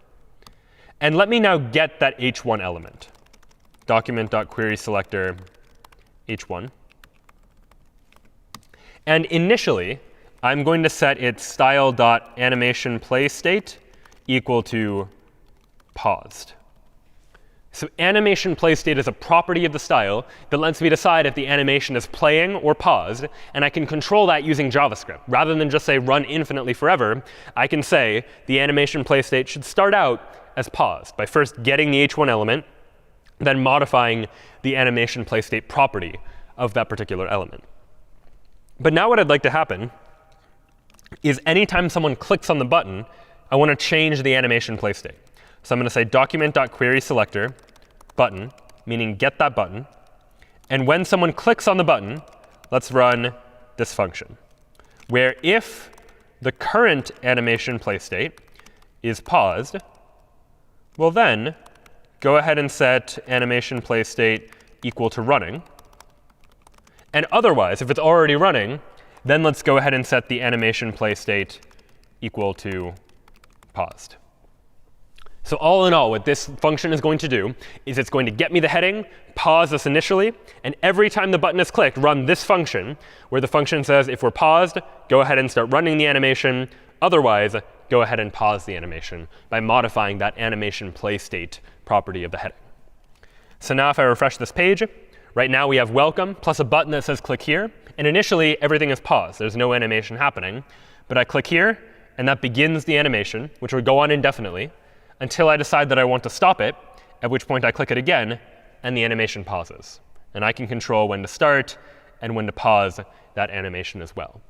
And let me now get that h1 element, document.querySelector h1. And initially, I'm going to set its style.animationPlayState equal to paused. So animation play state is a property of the style that lets me decide if the animation is playing or paused, and I can control that using JavaScript. Rather than just say run infinitely forever, I can say the animation play state should start out as paused by first getting the h1 element, then modifying the animation play state property of that particular element. But now what I'd like to happen is anytime someone clicks on the button, I want to change the animation play state. So I'm going to say document.querySelector button, meaning get that button. And when someone clicks on the button, let's run this function, where if the current animation play state is paused, we'll then go ahead and set animation play state equal to running. And otherwise, if it's already running, then let's go ahead and set the animation play state equal to paused. So all in all, what this function is going to do is it's going to get me the heading, pause this initially, and every time the button is clicked, run this function, where the function says if we're paused, go ahead and start running the animation. Otherwise, go ahead and pause the animation by modifying that animation play state property of the heading. So now if I refresh this page, right now we have welcome plus a button that says click here. And initially, everything is paused. There's no animation happening. But I click here, and that begins the animation, which would go on indefinitely, until I decide that I want to stop it, at which point I click it again, and the animation pauses. And I can control when to start and when to pause that animation as well.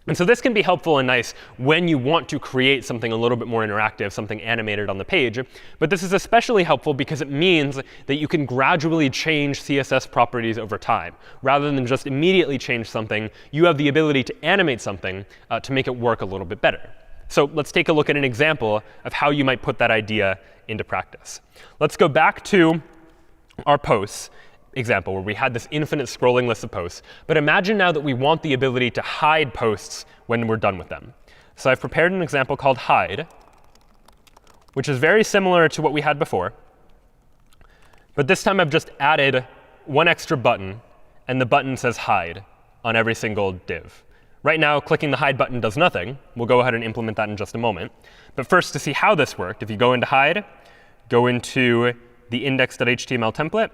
And so this can be helpful and nice when you want to create something a little bit more interactive, something animated on the page. But this is especially helpful because it means that you can gradually change CSS properties over time. Rather than just immediately change something, you have the ability to animate something to make it work a little bit better. So let's take a look at an example of how you might put that idea into practice. Let's go back to our posts example, where we had this infinite scrolling list of posts. But imagine now that we want the ability to hide posts when we're done with them. So I've prepared an example called hide, which is very similar to what we had before. But this time I've just added one extra button, and the button says hide on every single div. Right now, clicking the hide button does nothing. We'll go ahead and implement that in just a moment. But first, to see how this worked, if you go into hide, go into the index.html template,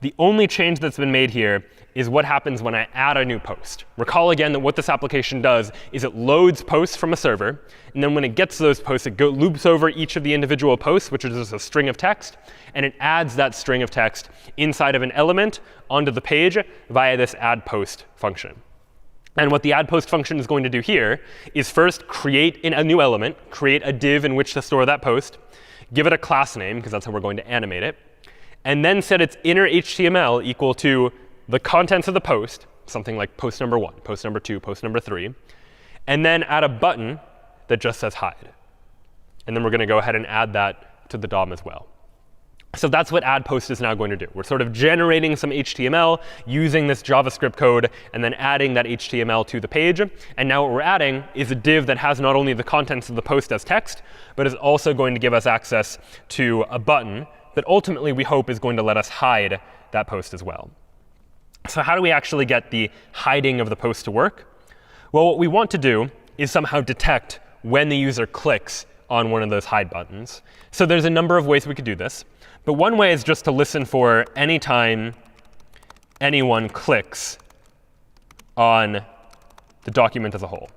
the only change that's been made here is what happens when I add a new post. Recall again that what this application does is it loads posts from a server. And then when it gets those posts, it loops over each of the individual posts, which is just a string of text. And it adds that string of text inside of an element onto the page via this add post function. And what the add post function is going to do here is first create a new element, create a div in which to store that post, give it a class name, because that's how we're going to animate it, and then set its inner HTML equal to the contents of the post, something like post number 1, post number 2, post number 3, and then add a button that just says hide. And then we're going to go ahead and add that to the DOM as well. So that's what add post is now going to do. We're sort of generating some HTML using this JavaScript code and then adding that HTML to the page. And now what we're adding is a div that has not only the contents of the post as text, but is also going to give us access to a button that ultimately we hope is going to let us hide that post as well. So how do we actually get the hiding of the post to work? Well, what we want to do is somehow detect when the user clicks on one of those hide buttons. So there's a number of ways we could do this. But one way is just to listen for any time anyone clicks on the document as a whole.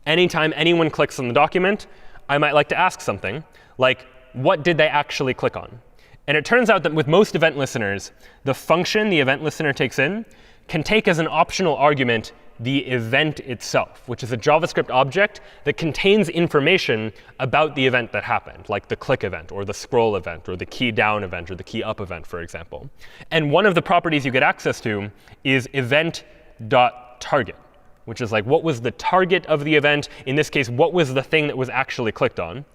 Anytime anyone clicks on the document, I might like to ask something like, what did they actually click on? And it turns out that with most event listeners, the function the event listener takes in can take as an optional argument the event itself, which is a JavaScript object that contains information about the event that happened, like the click event, or the scroll event, or the key down event, or the key up event, for example. And one of the properties you get access to is event.target, which is like what was the target of the event. In this case, what was the thing that was actually clicked on.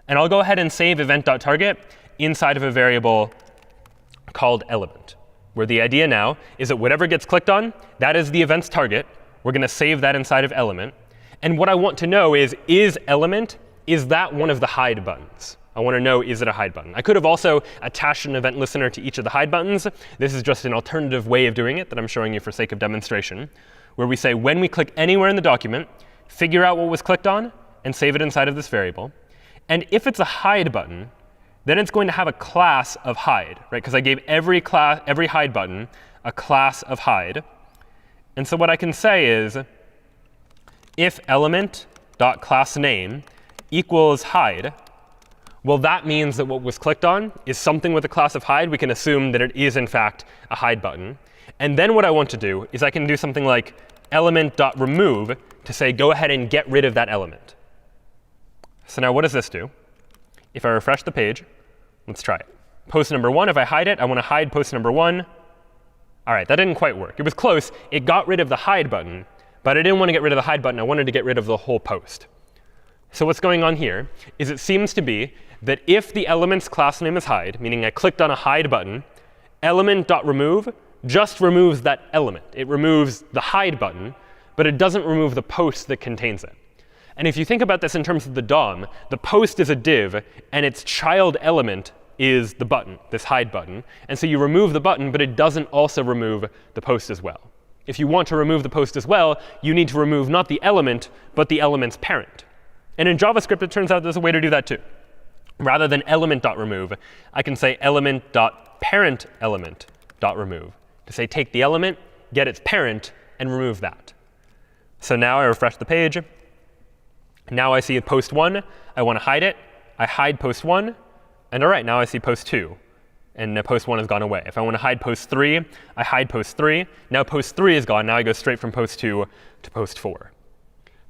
And I'll go ahead and save event.target inside of a variable called element, where the idea now is that whatever gets clicked on, that is the event's target. We're going to save that inside of element. And what I want to know is element, is that one of the hide buttons? I want to know, is it a hide button? I could have also attached an event listener to each of the hide buttons. This is just an alternative way of doing it that I'm showing you for sake of demonstration, where we say when we click anywhere in the document, figure out what was clicked on, and save it inside of this variable. And if it's a hide button, then it's going to have a class of hide, right? Because I gave every hide button a class of hide. And so what I can say is, if element.className equals hide, well, that means that what was clicked on is something with a class of hide. We can assume that it is, in fact, a hide button. And then what I want to do is I can do something like element.remove to say, go ahead and get rid of that element. So now what does this do? If I refresh the page, let's try it. Post number 1, if I hide it, I want to hide post number 1. All right, that didn't quite work. It was close. It got rid of the hide button, but I didn't want to get rid of the hide button. I wanted to get rid of the whole post. So what's going on here is it seems to be that if the element's class name is hide, meaning I clicked on a hide button, element.remove just removes that element. It removes the hide button, but it doesn't remove the post that contains it. And if you think about this in terms of the DOM, the post is a div, and its child element is the button, this hide button. And so you remove the button, but it doesn't also remove the post as well. If you want to remove the post as well, you need to remove not the element, but the element's parent. And in JavaScript, it turns out there's a way to do that too. Rather than element.remove, I can say element.parentElement.remove to say take the element, get its parent, and remove that. So now I refresh the page. Now I see post 1. I want to hide it. I hide post 1. And all right, now I see post 2. And post 1 has gone away. If I want to hide post 3, I hide post 3. Now post 3 is gone. Now I go straight from post 2 to post 4.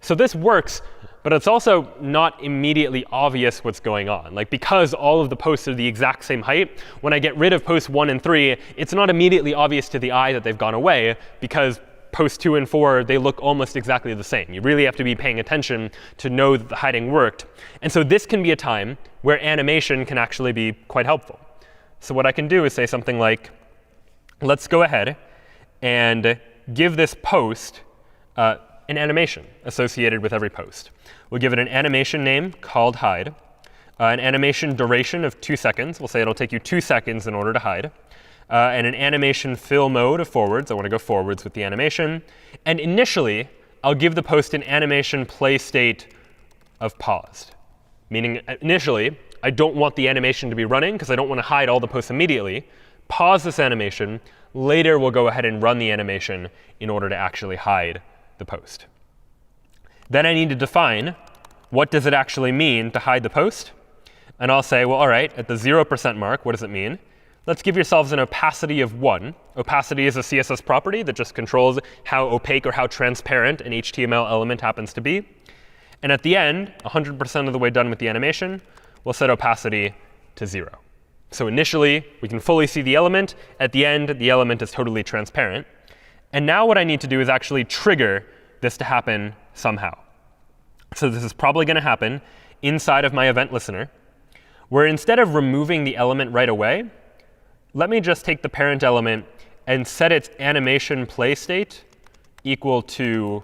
So this works, but it's also not immediately obvious what's going on. Like, because all of the posts are the exact same height, when I get rid of posts 1 and 3, it's not immediately obvious to the eye that they've gone away, because posts 2 and 4, they look almost exactly the same. You really have to be paying attention to know that the hiding worked. And so this can be a time where animation can actually be quite helpful. So what I can do is say something like, let's go ahead and give this post an animation associated with every post. We'll give it an animation name called hide, an animation duration of 2 seconds. We'll say it'll take you 2 seconds in order to hide. And an animation fill mode of forwards. I want to go forwards with the animation. And initially, I'll give the post an animation play state of paused. Meaning, initially, I don't want the animation to be running, because I don't want to hide all the posts immediately. Pause this animation. Later, we'll go ahead and run the animation in order to actually hide the post. Then I need to define what does it actually mean to hide the post. And I'll say, well, all right, at the 0% mark, what does it mean? Let's give yourselves an opacity of 1. Opacity is a CSS property that just controls how opaque or how transparent an HTML element happens to be. And at the end, 100% of the way done with the animation, we'll set opacity to 0. So initially, we can fully see the element. At the end, the element is totally transparent. And now what I need to do is actually trigger this to happen somehow. So this is probably going to happen inside of my event listener, where instead of removing the element right away, let me just take the parent element and set its animation play state equal to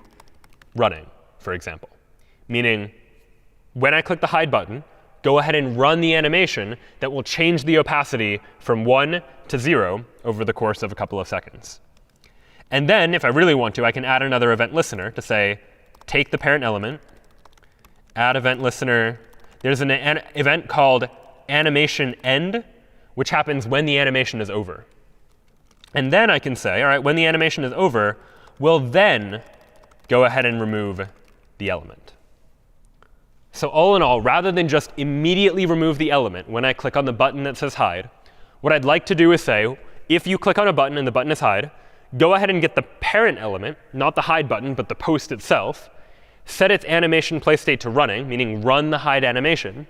running, for example. Meaning, when I click the hide button, go ahead and run the animation that will change the opacity from 1 to 0 over the course of a couple of seconds. And then, if I really want to, I can add another event listener to say, take the parent element, add event listener. There's an event called animation end, which happens when the animation is over. And then I can say, all right, when the animation is over, we'll then go ahead and remove the element. So all in all, rather than just immediately remove the element when I click on the button that says hide, what I'd like to do is say, if you click on a button and the button is hide, go ahead and get the parent element, not the hide button, but the post itself, set its animation play state to running, meaning run the hide animation,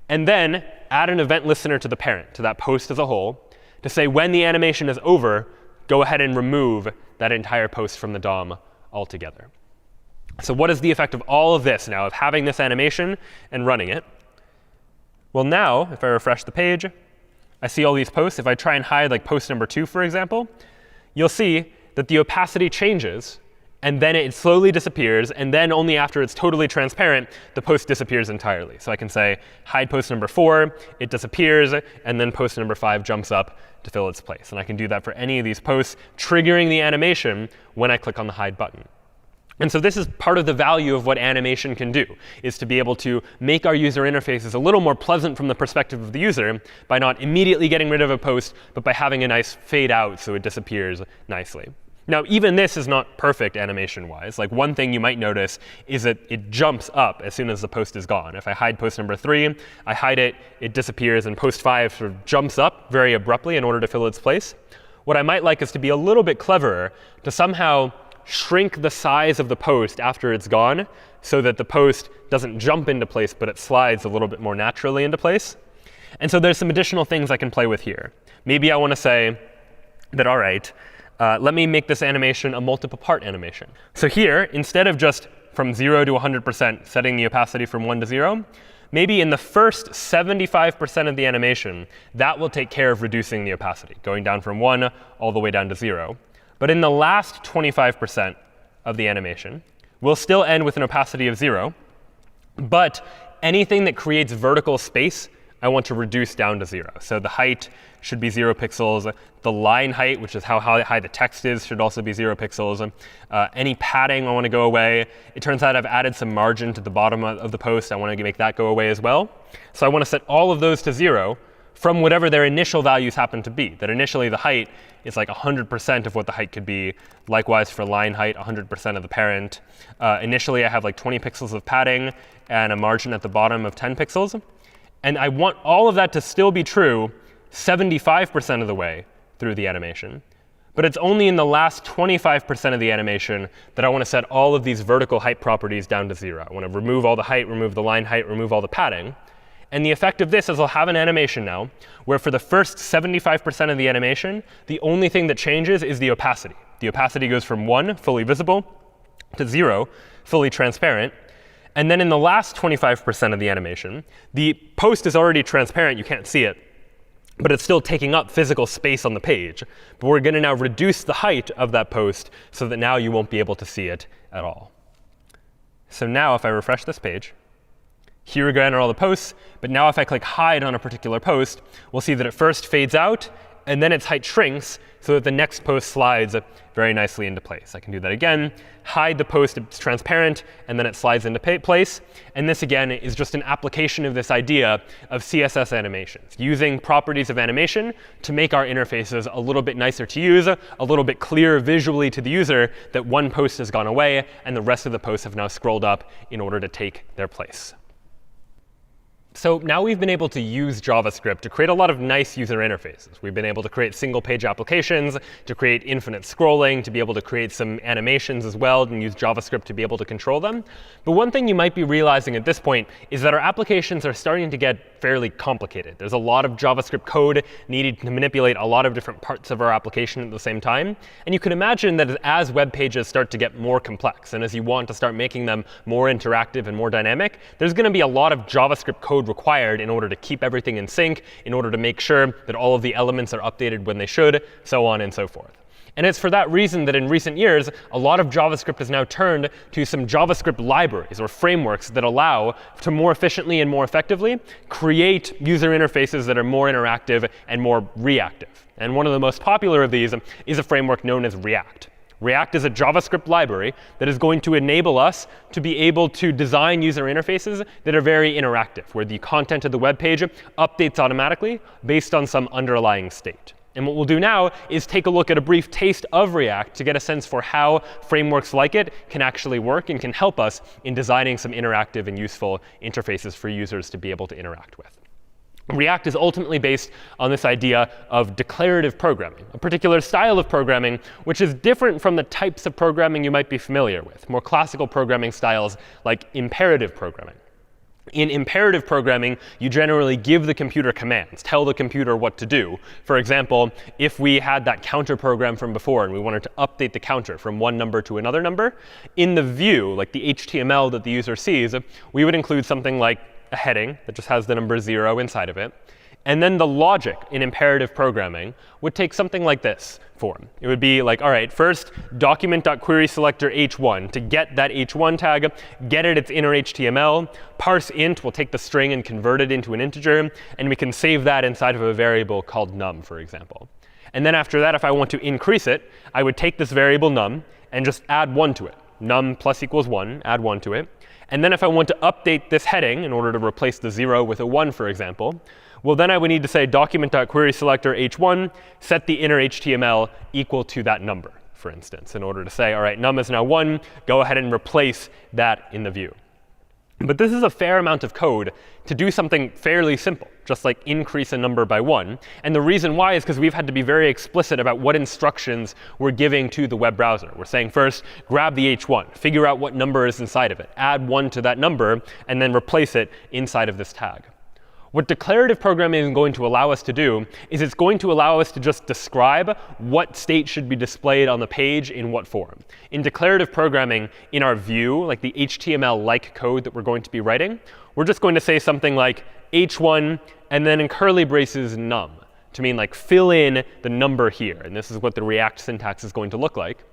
and then add an event listener to the parent, to that post as a whole, to say when the animation is over, go ahead and remove that entire post from the DOM altogether. So what is the effect of all of this now, of having this animation and running it? Well, now, if I refresh the page, I see all these posts. If I try and hide like post number 2, for example, you'll see that the opacity changes, and then it slowly disappears, and then only after it's totally transparent, the post disappears entirely. So I can say hide post number 4, it disappears, and then post number 5 jumps up to fill its place. And I can do that for any of these posts, triggering the animation when I click on the hide button. And so this is part of the value of what animation can do, is to be able to make our user interfaces a little more pleasant from the perspective of the user by not immediately getting rid of a post, but by having a nice fade out so it disappears nicely. Now, even this is not perfect animation-wise. Like, one thing you might notice is that it jumps up as soon as the post is gone. If I hide post number 3, I hide it, it disappears, and post 5 sort of jumps up very abruptly in order to fill its place. What I might like is to be a little bit cleverer, to somehow shrink the size of the post after it's gone so that the post doesn't jump into place, but it slides a little bit more naturally into place. And so there's some additional things I can play with here. Maybe I want to say that, all right, let me make this animation a multiple part animation. So here, instead of just from 0 to 100% setting the opacity from 1 to 0, maybe in the first 75% of the animation, that will take care of reducing the opacity, going down from 1 all the way down to 0. But in the last 25% of the animation, we'll still end with an opacity of 0. But anything that creates vertical space, I want to reduce down to 0. So the height should be 0 pixels. The line height, which is how high the text is, should also be 0 pixels. Any padding I want to go away. It turns out I've added some margin to the bottom of the post. I want to make that go away as well. So I want to set all of those to 0 from whatever their initial values happen to be. That initially the height is like 100% of what the height could be. Likewise for line height, 100% of the parent. Initially I have like 20 pixels of padding and a margin at the bottom of 10 pixels. And I want all of that to still be true 75% of the way through the animation. But it's only in the last 25% of the animation that I want to set all of these vertical height properties down to 0. I want to remove all the height, remove the line height, remove all the padding. And the effect of this is I'll have an animation now where for the first 75% of the animation, the only thing that changes is the opacity. The opacity goes from 1, fully visible, to 0, fully transparent. And then in the last 25% of the animation, the post is already transparent. You can't see it. But it's still taking up physical space on the page. But we're going to now reduce the height of that post so that now you won't be able to see it at all. So now if I refresh this page, here again are all the posts. But now if I click hide on a particular post, we'll see that it first fades out, and then its height shrinks so that the next post slides very nicely into place. I can do that again. Hide the post, it's transparent, and then it slides into place. And this, again, is just an application of this idea of CSS animations, using properties of animation to make our interfaces a little bit nicer to use, a little bit clearer visually to the user that one post has gone away, and the rest of the posts have now scrolled up in order to take their place. So now we've been able to use JavaScript to create a lot of nice user interfaces. We've been able to create single-page applications, to create infinite scrolling, to be able to create some animations as well, and use JavaScript to be able to control them. But one thing you might be realizing at this point is that our applications are starting to get fairly complicated. There's a lot of JavaScript code needed to manipulate a lot of different parts of our application at the same time. And you can imagine that as web pages start to get more complex, and as you want to start making them more interactive and more dynamic, there's going to be a lot of JavaScript code required in order to keep everything in sync, in order to make sure that all of the elements are updated when they should, so on and so forth. And it's for that reason that in recent years, a lot of JavaScript has now turned to some JavaScript libraries or frameworks that allow to more efficiently and more effectively create user interfaces that are more interactive and more reactive. And one of the most popular of these is a framework known as React. React is a JavaScript library that is going to enable us to be able to design user interfaces that are very interactive, where the content of the web page updates automatically based on some underlying state. And what we'll do now is take a look at a brief taste of React to get a sense for how frameworks like it can actually work and can help us in designing some interactive and useful interfaces for users to be able to interact with. React is ultimately based on this idea of declarative programming, a particular style of programming which is different from the types of programming you might be familiar with, more classical programming styles like imperative programming. In imperative programming, you generally give the computer commands, tell the computer what to do. For example, if we had that counter program from before and we wanted to update the counter from one number to another number, in the view, like the HTML that the user sees, we would include something like a heading that just has the number 0 inside of it. And then the logic in imperative programming would take something like this form. It would be like, all right, first document.querySelector h1 to get that h1 tag, get it its inner HTML, parse int, we'll take the string and convert it into an integer, and we can save that inside of a variable called num, for example. And then after that, if I want to increase it, I would take this variable num and just add 1 to it. num plus equals 1, add 1 to it. And then if I want to update this heading in order to replace the 0 with a 1, for example, well, then I would need to say document.querySelector h1, set the inner HTML equal to that number, for instance, in order to say, all right, num is now 1. Go ahead and replace that in the view. But this is a fair amount of code to do something fairly simple, just like increase a number by 1. And the reason why is because we've had to be very explicit about what instructions we're giving to the web browser. We're saying first, grab the h1, figure out what number is inside of it, add 1 to that number, and then replace it inside of this tag. What declarative programming is going to allow us to do is it's going to allow us to just describe what state should be displayed on the page in what form. In declarative programming, in our view, like the HTML-like code that we're going to be writing, we're just going to say something like h1 and then in curly braces num to mean like fill in the number here. And this is what the React syntax is going to look like.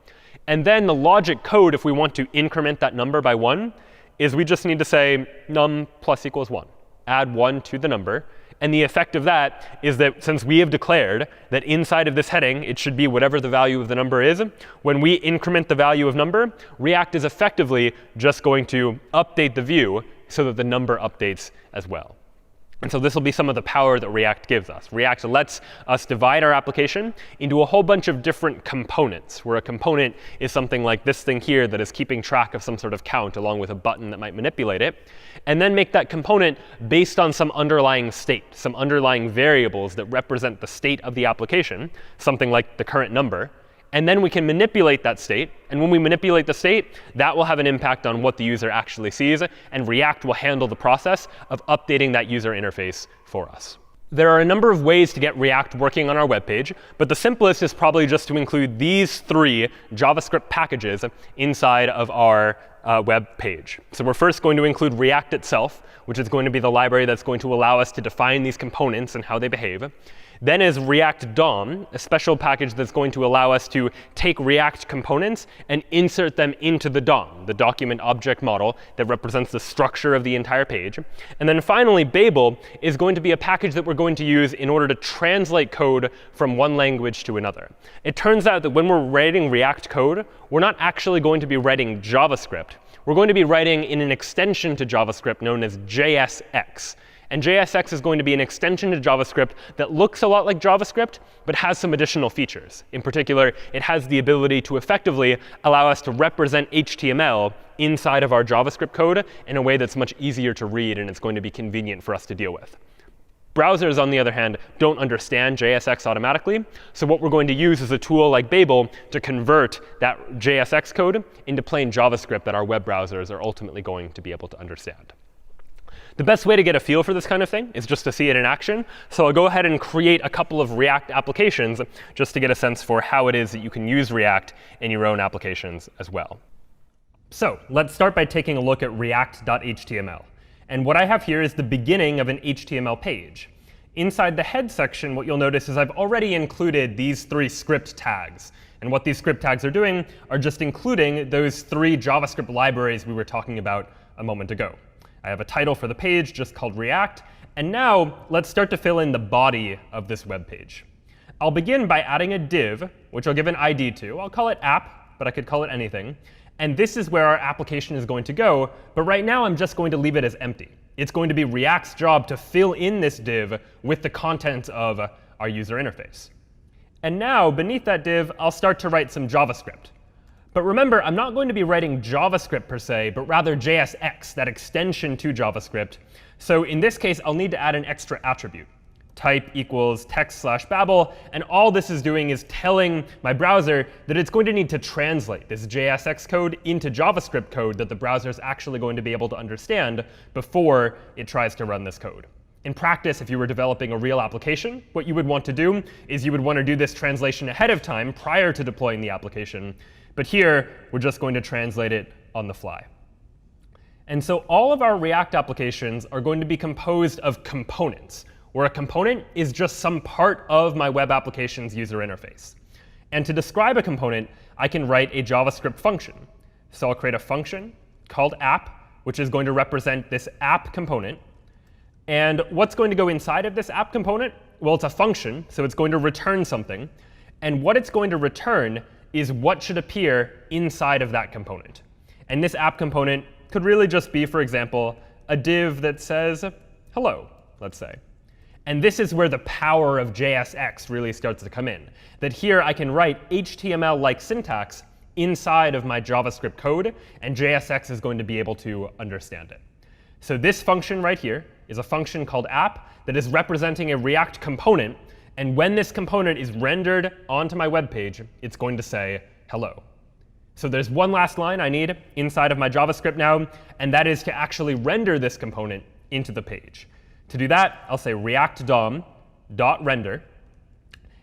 And then the logic code, if we want to increment that number by 1, is we just need to say num plus equals 1. Add 1 to the number. And the effect of that is that since we have declared that inside of this heading, it should be whatever the value of the number is, when we increment the value of number, React is effectively just going to update the view so that the number updates as well. And so this will be some of the power that React gives us. React lets us divide our application into a whole bunch of different components, where a component is something like this thing here that is keeping track of some sort of count along with a button that might manipulate it, and then make that component based on some underlying state, some underlying variables that represent the state of the application, something like the current number. And then we can manipulate that state. And when we manipulate the state, that will have an impact on what the user actually sees. And React will handle the process of updating that user interface for us. There are a number of ways to get React working on our web page. But the simplest is probably just to include these 3 JavaScript packages inside of our web page. So we're first going to include React itself, which is going to be the library that's going to allow us to define these components and how they behave. Then is React DOM, a special package that's going to allow us to take React components and insert them into the DOM, the document object model that represents the structure of the entire page. And then finally, Babel is going to be a package that we're going to use in order to translate code from one language to another. It turns out that when we're writing React code, we're not actually going to be writing JavaScript. We're going to be writing in an extension to JavaScript known as JSX. And JSX is going to be an extension to JavaScript that looks a lot like JavaScript, but has some additional features. In particular, it has the ability to effectively allow us to represent HTML inside of our JavaScript code in a way that's much easier to read, and it's going to be convenient for us to deal with. Browsers, on the other hand, don't understand JSX automatically. So what we're going to use is a tool like Babel to convert that JSX code into plain JavaScript that our web browsers are ultimately going to be able to understand. The best way to get a feel for this kind of thing is just to see it in action. So I'll go ahead and create a couple of React applications just to get a sense for how it is that you can use React in your own applications as well. So let's start by taking a look at react.html. And what I have here is the beginning of an HTML page. Inside the head section, what you'll notice is I've already included these 3 script tags. And what these script tags are doing are just including those 3 JavaScript libraries we were talking about a moment ago. I have a title for the page just called React. And now let's start to fill in the body of this web page. I'll begin by adding a div, which I'll give an ID to. I'll call it app, but I could call it anything. And this is where our application is going to go. But right now, I'm just going to leave it as empty. It's going to be React's job to fill in this div with the contents of our user interface. And now, beneath that div, I'll start to write some JavaScript. But remember, I'm not going to be writing JavaScript per se, but rather JSX, that extension to JavaScript. So in this case, I'll need to add an extra attribute. Type equals text/Babel. And all this is doing is telling my browser that it's going to need to translate this JSX code into JavaScript code that the browser is actually going to be able to understand before it tries to run this code. In practice, if you were developing a real application, what you would want to do is you would want to do this translation ahead of time prior to deploying the application. But here, we're just going to translate it on the fly. And so all of our React applications are going to be composed of components, where a component is just some part of my web application's user interface. And to describe a component, I can write a JavaScript function. So I'll create a function called app, which is going to represent this app component. And what's going to go inside of this app component? Well, it's a function, so it's going to return something. And what it's going to return is what should appear inside of that component. And this app component could really just be, for example, a div that says hello, let's say. And this is where the power of JSX really starts to come in. That here I can write HTML-like syntax inside of my JavaScript code, and JSX is going to be able to understand it. So this function right here is a function called app that is representing a React component. And when this component is rendered onto my web page, it's going to say hello. So there's one last line I need inside of my JavaScript now, and that is to actually render this component into the page. To do that, I'll say React DOM.render.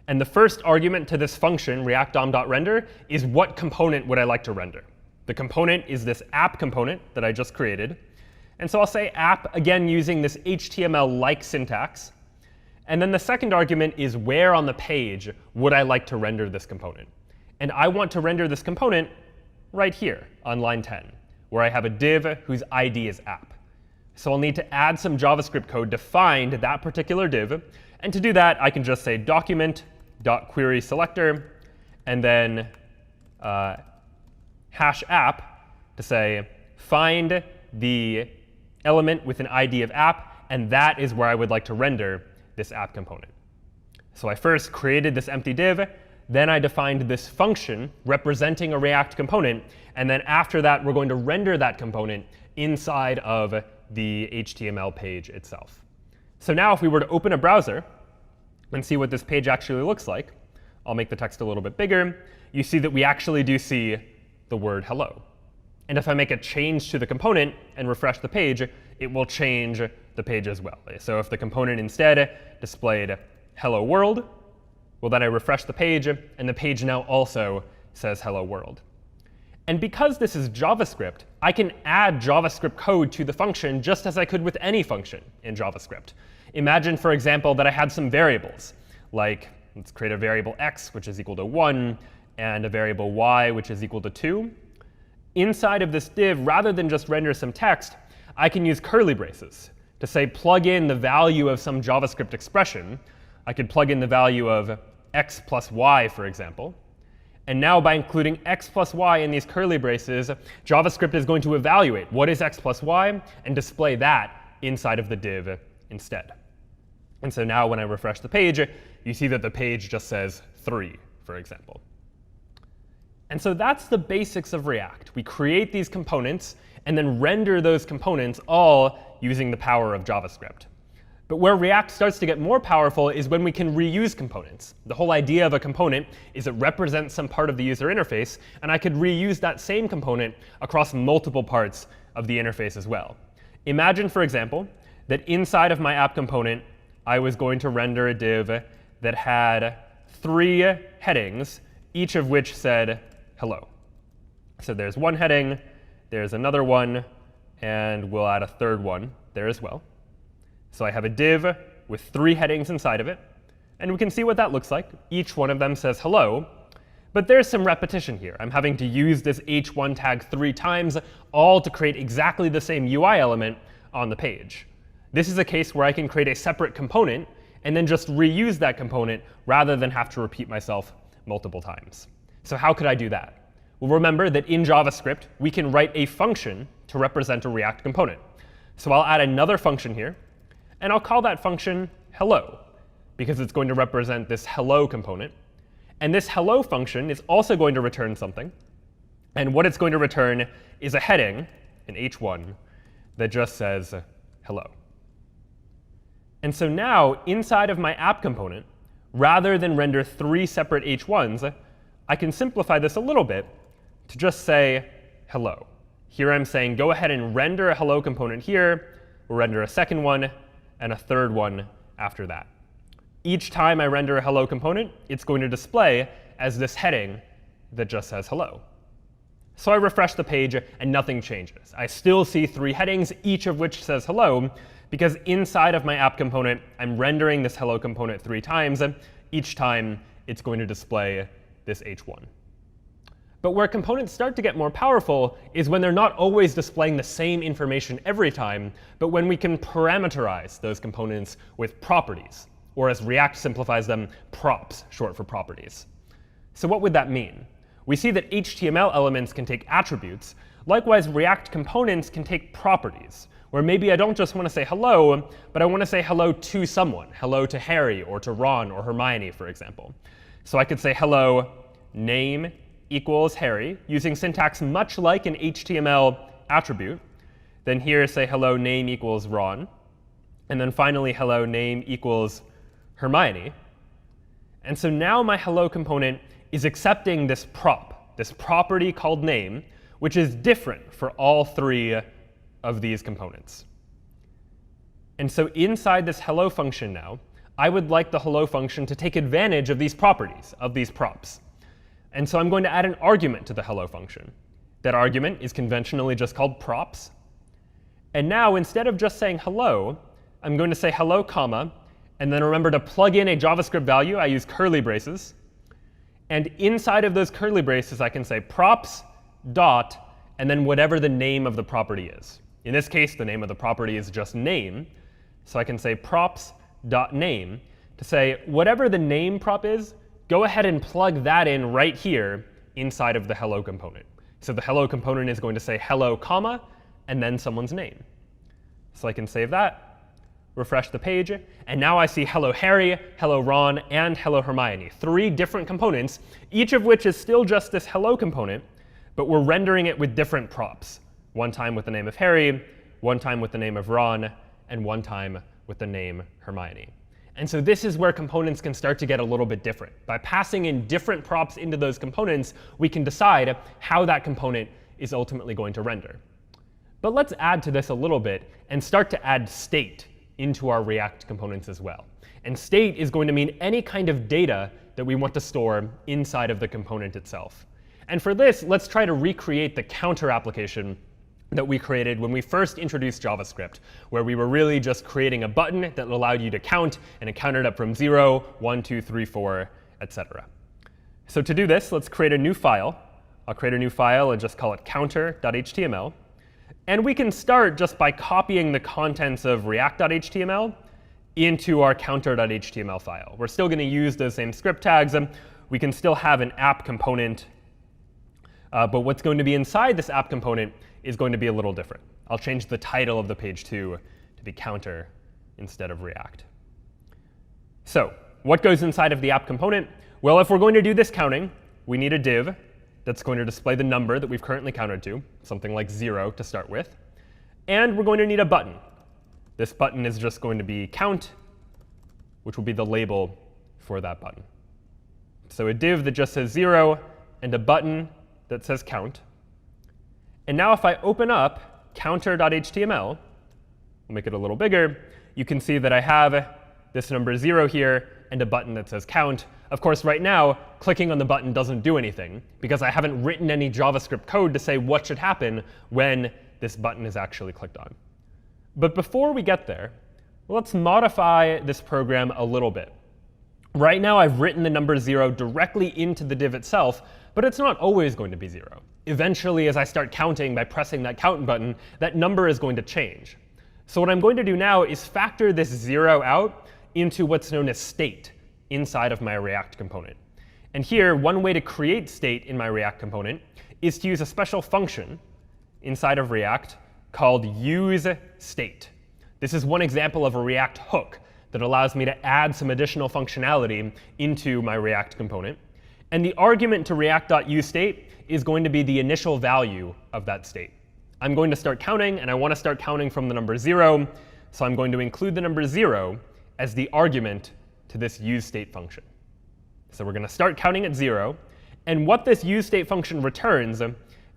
And the first argument to this function, React DOM.render, is what component would I like to render. The component is this app component that I just created. And so I'll say app, again, using this HTML-like syntax. And then the second argument is where on the page would I like to render this component. And I want to render this component right here on line 10, where I have a div whose ID is app. So I'll need to add some JavaScript code to find that particular div. And to do that, I can just say document.querySelector, and then hash app to say find the element with an ID of app, and that is where I would like to render this app component. So I first created this empty div. Then I defined this function representing a React component. And then after that, we're going to render that component inside of the HTML page itself. So now if we were to open a browser and see what this page actually looks like, I'll make the text a little bit bigger. You see that we actually do see the word hello. And if I make a change to the component and refresh the page, it will change the page as well. So if the component instead displayed hello world, well, then I refresh the page, and the page now also says hello world. And because this is JavaScript, I can add JavaScript code to the function just as I could with any function in JavaScript. Imagine, for example, that I had some variables, like let's create a variable x, which is equal to 1, and a variable y, which is equal to 2. Inside of this div, rather than just render some text, I can use curly braces to say plug in the value of some JavaScript expression. I could plug in the value of x plus y, for example. And now by including x plus y in these curly braces, JavaScript is going to evaluate what is x plus y and display that inside of the div instead. And so now when I refresh the page, you see that the page just says 3, for example. And so that's the basics of React. We create these components and then render those components all using the power of JavaScript. But where React starts to get more powerful is when we can reuse components. The whole idea of a component is it represents some part of the user interface, and I could reuse that same component across multiple parts of the interface as well. Imagine, for example, that inside of my app component, I was going to render a div that had 3 headings, each of which said hello. So there's one heading, there's another one, and we'll add a third one there as well. So I have a div with 3 headings inside of it. And we can see what that looks like. Each one of them says hello. But there's some repetition here. I'm having to use this h1 tag 3 times, all to create exactly the same UI element on the page. This is a case where I can create a separate component and then just reuse that component rather than have to repeat myself multiple times. So how could I do that? Well, remember that in JavaScript, we can write a function to represent a React component. So I'll add another function here. And I'll call that function hello, because it's going to represent this hello component. And this hello function is also going to return something. And what it's going to return is a heading, an h1, that just says hello. And so now, inside of my app component, rather than render 3 separate h1s, I can simplify this a little bit to just say hello. Here I'm saying go ahead and render a hello component here. We'll render a second one, and a third one after that. Each time I render a hello component, it's going to display as this heading that just says hello. So I refresh the page, and nothing changes. I still see 3 headings, each of which says hello, because inside of my app component, I'm rendering this hello component 3 times. Each time, it's going to display this h1. But where components start to get more powerful is when they're not always displaying the same information every time, but when we can parameterize those components with properties, or as React simplifies them, props, short for properties. So what would that mean? We see that HTML elements can take attributes. likewise, React components can take properties, where maybe I don't just want to say hello, but I want to say hello to someone, hello to Harry or to Ron or Hermione, for example. So I could say hello name equals Harry, using syntax much like an HTML attribute. Then here say hello name equals Ron. And then finally hello name equals Hermione. And so now my hello component is accepting this prop, this property called name, which is different for all three of these components. And so inside this hello function now, I would like the hello function to take advantage of these properties, of these props. And so I'm going to add an argument to the hello function. That argument is conventionally just called props. And now instead of just saying hello, I'm going to say hello, comma, and then remember to plug in a JavaScript value. I use curly braces. And inside of those curly braces, I can say props dot, and then whatever the name of the property is. In this case, the name of the property is just name. So I can say props dot name to say whatever the name prop is, go ahead and plug that in right here inside of the hello component. So the hello component is going to say hello, comma, and then someone's name. So I can save that, refresh the page, and now I see hello Harry, hello Ron, and hello Hermione. Three different components, each of which is still just this hello component, but we're rendering it with different props. One time with the name of Harry, one time with the name of Ron, and one time with the name Hermione. And so this is where components can start to get a little bit different. By passing in different props into those components, we can decide how that component is ultimately going to render. But let's add to this a little bit and start to add state into our React components as well. And state is going to mean any kind of data that we want to store inside of the component itself. And for this, let's try to recreate the counter application that we created when we first introduced JavaScript, where we were really just creating a button that allowed you to count, and it counted up from 0, 1, 2, 3, 4, etc. So to do this, let's create a new file. I'll create a new file and just call it counter.html. And we can start just by copying the contents of react.html into our counter.html file. We're still going to use those same script tags. We can still have an app component. But what's going to be inside this app component is going to be a little different. I'll change the title of the page to be counter instead of React. So what goes inside of the app component? Well, if we're going to do this counting, we need a div that's going to display the number that we've currently counted to, something like 0 to start with. And we're going to need a button. This button is just going to be count, which will be the label for that button. So a div that just says 0 and a button that says count. And now if I open up counter.html, we'll make it a little bigger, you can see that I have this number 0 here and a button that says count. Of course, right now, clicking on the button doesn't do anything, because I haven't written any JavaScript code to say what should happen when this button is actually clicked on. But before we get there, let's modify this program a little bit. Right now, I've written the number 0 directly into the div itself, but it's not always going to be 0. Eventually, as I start counting by pressing that count button, that number is going to change. So what I'm going to do now is factor this 0 out into what's known as state inside of my React component. And here, one way to create state in my React component is to use a special function inside of React called useState. This is one example of a React hook that allows me to add some additional functionality into my React component. And the argument to react.useState is going to be the initial value of that state. I'm going to start counting, and I want to start counting from the number 0. So I'm going to include the number 0 as the argument to this useState function. So we're going to start counting at 0. And what this useState function returns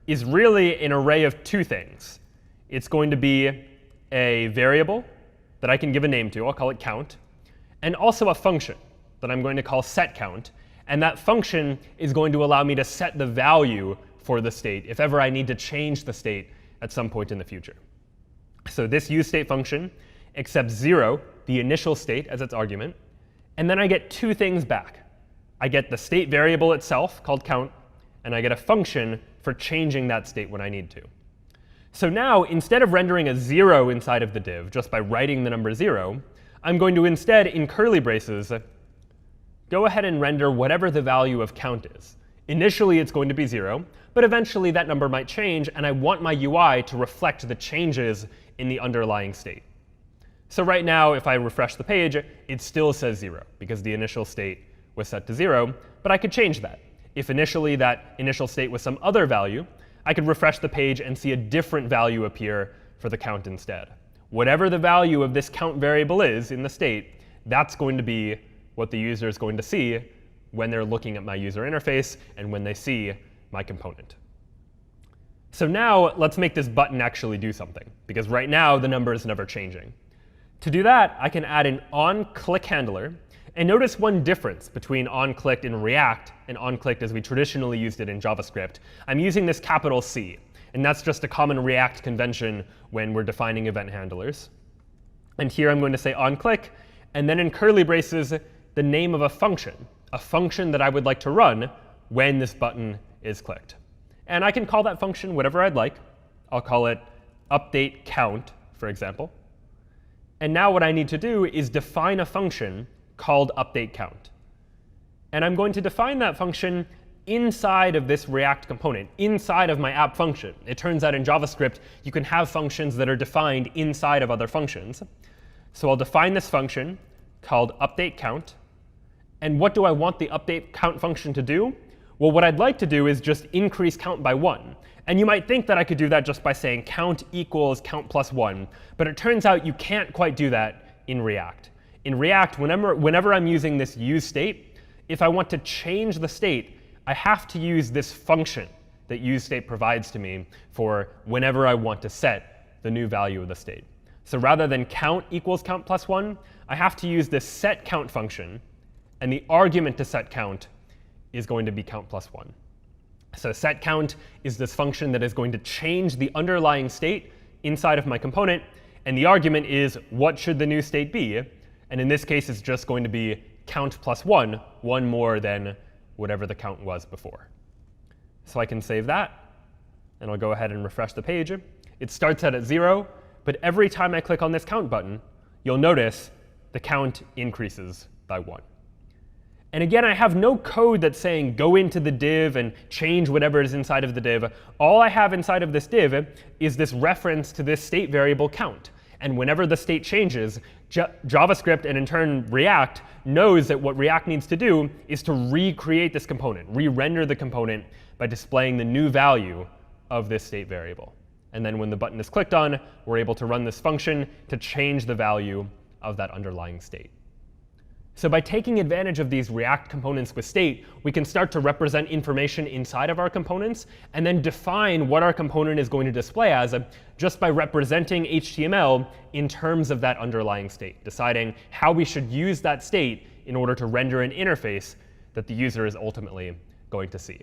is really an array of two things. It's going to be a variable that I can give a name to. I'll call it count. And also a function that I'm going to call setCount. And that function is going to allow me to set the value for the state if ever I need to change the state at some point in the future. So this useState function accepts 0, the initial state, as its argument. And then I get two things back. I get the state variable itself, called count, and I get a function for changing that state when I need to. So now, instead of rendering a 0 inside of the div just by writing the number 0, I'm going to instead, in curly braces, go ahead and render whatever the value of count is. Initially, it's going to be 0, but eventually that number might change, and I want my UI to reflect the changes in the underlying state. So right now, if I refresh the page, it still says 0, because the initial state was set to 0, but I could change that. If initially that initial state was some other value, I could refresh the page and see a different value appear for the count instead. Whatever the value of this count variable is in the state, that's going to be what the user is going to see when they're looking at my user interface and when they see my component. So now let's make this button actually do something, because right now the number is never changing. To do that, I can add an onClick handler. And notice one difference between onClicked in React and onClicked as we traditionally used it in JavaScript. I'm using this capital C. And that's just a common React convention when we're defining event handlers. And here I'm going to say onClick, and then in curly braces, the name of a function that I would like to run when this button is clicked. And I can call that function whatever I'd like. I'll call it update count, for example. And now what I need to do is define a function called update count. And I'm going to define that function inside of this React component, inside of my app function. It turns out in JavaScript, you can have functions that are defined inside of other functions. So I'll define this function called update count. And what do I want the update count function to do? Well, what I'd like to do is just increase count by 1. And you might think that I could do that just by saying count equals count plus 1. But it turns out you can't quite do that in React. In React, whenever I'm using this use state, if I want to change the state, I have to use this function that use state provides to me for whenever I want to set the new value of the state. So rather than count equals count plus 1, I have to use this set count function. And the argument to set count is going to be count plus 1. So set count is this function that is going to change the underlying state inside of my component. And the argument is, what should the new state be? And in this case, it's just going to be count plus 1, one more than whatever the count was before. So I can save that. And I'll go ahead and refresh the page. It starts out at 0. But every time I click on this count button, you'll notice the count increases by 1. And again, I have no code that's saying go into the div and change whatever is inside of the div. All I have inside of this div is this reference to this state variable count. And whenever the state changes, JavaScript and in turn React knows that what React needs to do is to recreate this component, re-render the component by displaying the new value of this state variable. And then when the button is clicked on, we're able to run this function to change the value of that underlying state. So by taking advantage of these React components with state, we can start to represent information inside of our components and then define what our component is going to display as just by representing HTML in terms of that underlying state, deciding how we should use that state in order to render an interface that the user is ultimately going to see.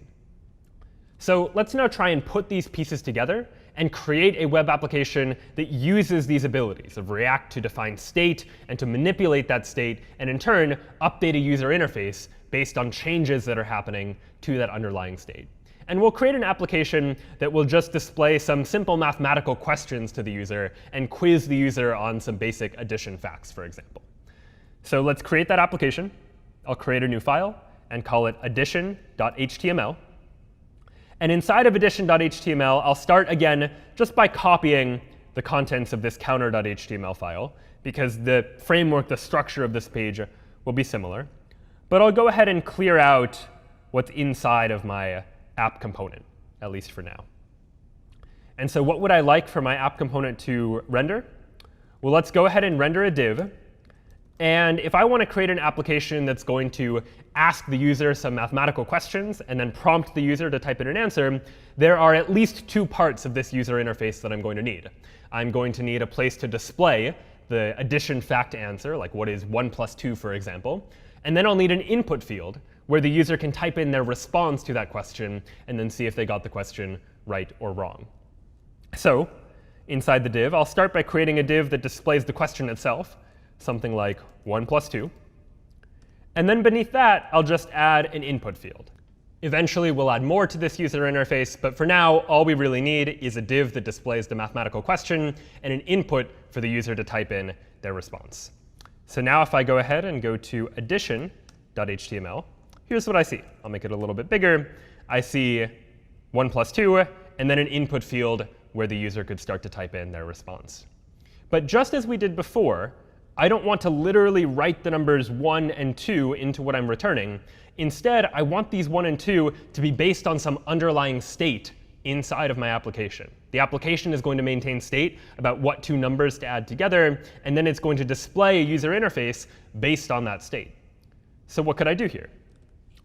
So let's now try and put these pieces together and create a web application that uses these abilities of React to define state and to manipulate that state, and in turn, update a user interface based on changes that are happening to that underlying state. And we'll create an application that will just display some simple mathematical questions to the user and quiz the user on some basic addition facts, for example. So let's create that application. I'll create a new file and call it addition.html. And inside of addition.html, I'll start again just by copying the contents of this counter.html file, because the framework, the structure of this page will be similar. But I'll go ahead and clear out what's inside of my app component, at least for now. And so what would I like for my app component to render? Well, let's go ahead and render a div. And if I want to create an application that's going to ask the user some mathematical questions and then prompt the user to type in an answer, there are at least 2 parts of this user interface that I'm going to need. I'm going to need a place to display the addition fact answer, like what is 1 plus 2, for example. And then I'll need an input field where the user can type in their response to that question and then see if they got the question right or wrong. So inside the div, I'll start by creating a div that displays the question itself, something like 1 plus 2. And then beneath that, I'll just add an input field. Eventually, we'll add more to this user interface. But for now, all we really need is a div that displays the mathematical question and an input for the user to type in their response. So now if I go ahead and go to addition.html, here's what I see. I'll make it a little bit bigger. I see 1 plus 2, and then an input field where the user could start to type in their response. But just as we did before, I don't want to literally write the numbers 1 and 2 into what I'm returning. Instead, I want these 1 and 2 to be based on some underlying state inside of my application. The application is going to maintain state about what two numbers to add together, and then it's going to display a user interface based on that state. So what could I do here?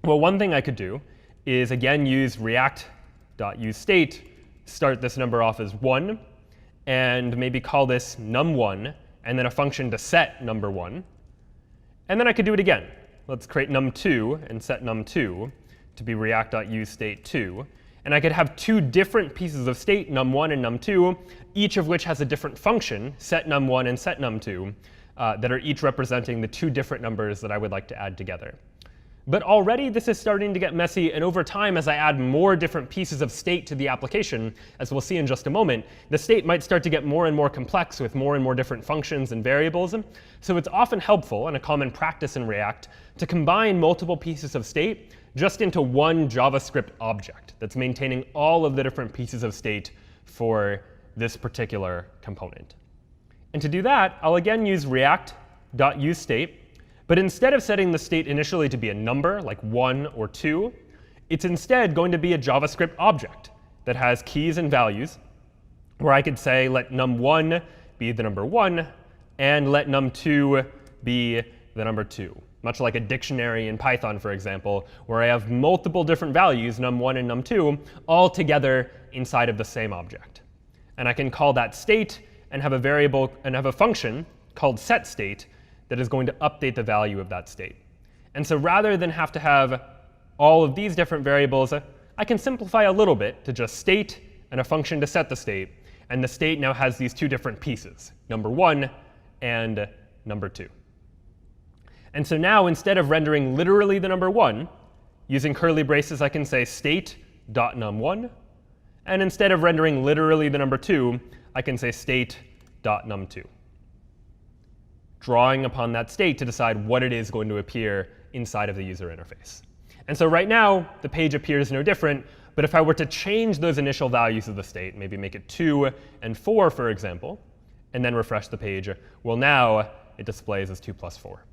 Well, one thing I could do is, again, use react.useState, start this number off as 1, and maybe call this num1, and then a function to set number 1. And then I could do it again. Let's create num2 and set num2 to be react.useState2. And I could have two different pieces of state, num1 and num2, each of which has a different function, set num1 and set num2, that are each representing the two different numbers that I would like to add together. But already this is starting to get messy, and over time, as I add more different pieces of state to the application, as we'll see in just a moment, the state might start to get more and more complex with more and more different functions and variables. So it's often helpful, and a common practice in React, to combine multiple pieces of state just into one JavaScript object that's maintaining all of the different pieces of state for this particular component. And to do that, I'll again use react.useState. But instead of setting the state initially to be a number, like 1 or 2, it's instead going to be a JavaScript object that has keys and values, where I could say let num1 be the number 1, and let num2 be the number 2. Much like a dictionary in Python, for example, where I have multiple different values, num1 and num2, all together inside of the same object. And I can call that state and have a variable and have a function called setState that is going to update the value of that state. And so rather than have to have all of these different variables, I can simplify a little bit to just state and a function to set the state. And the state now has these two different pieces, number 1 and number 2. And so now, instead of rendering literally the number 1, using curly braces, I can say state.num1. And instead of rendering literally the number 2, I can say state.num2, drawing upon that state to decide what it is going to appear inside of the user interface. And so right now, the page appears no different. But if I were to change those initial values of the state, maybe make it 2 and 4, for example, and then refresh the page, well, now it displays as 2 plus 4.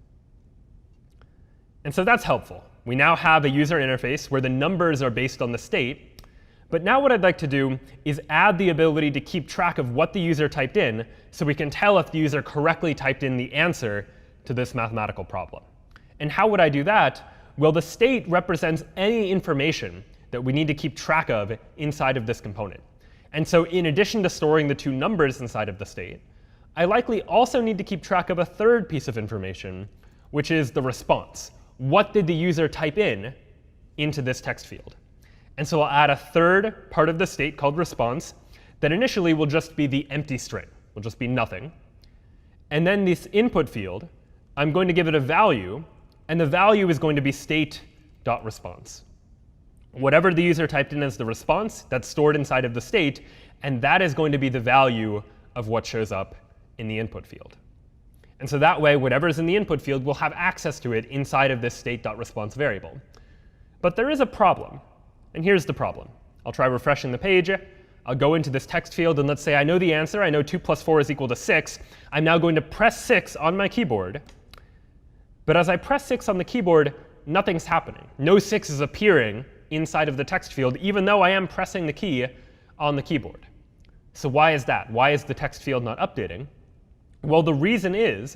And so that's helpful. We now have a user interface where the numbers are based on the state. But now what I'd like to do is add the ability to keep track of what the user typed in, so we can tell if the user correctly typed in the answer to this mathematical problem. And how would I do that? Well, the state represents any information that we need to keep track of inside of this component. And so in addition to storing the two numbers inside of the state, I likely also need to keep track of a third piece of information, which is the response. What did the user type in into this text field? And so I'll add a third part of the state called response that initially will just be the empty string. Will just be nothing. And then this input field, I'm going to give it a value. And the value is going to be state.response. Whatever the user typed in as the response, that's stored inside of the state. And that is going to be the value of what shows up in the input field. And so that way, whatever's in the input field will have access to it inside of this state.response variable. But there is a problem. And here's the problem. I'll try refreshing the page. I'll go into this text field, and let's say I know the answer. I know 2 plus 4 is equal to 6. I'm now going to press 6 on my keyboard. But as I press 6 on the keyboard, nothing's happening. No 6 is appearing inside of the text field, even though I am pressing the key on the keyboard. So why is that? Why is the text field not updating? Well, the reason is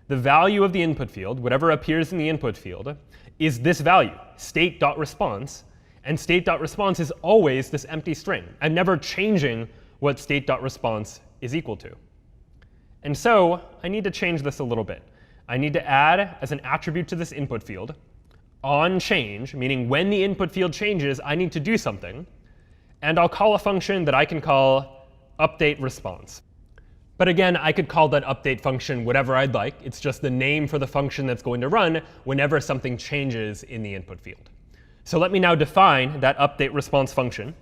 the value of the input field, whatever appears in the input field, is this value, state.response. And state.response is always this empty string. I'm never changing what state.response is equal to. And so I need to change this a little bit. I need to add, as an attribute to this input field, onChange, meaning when the input field changes, I need to do something. And I'll call a function that I can call updateResponse. But again, I could call that update function whatever I'd like. It's just the name for the function that's going to run whenever something changes in the input field. So let me now define that updateResponse function.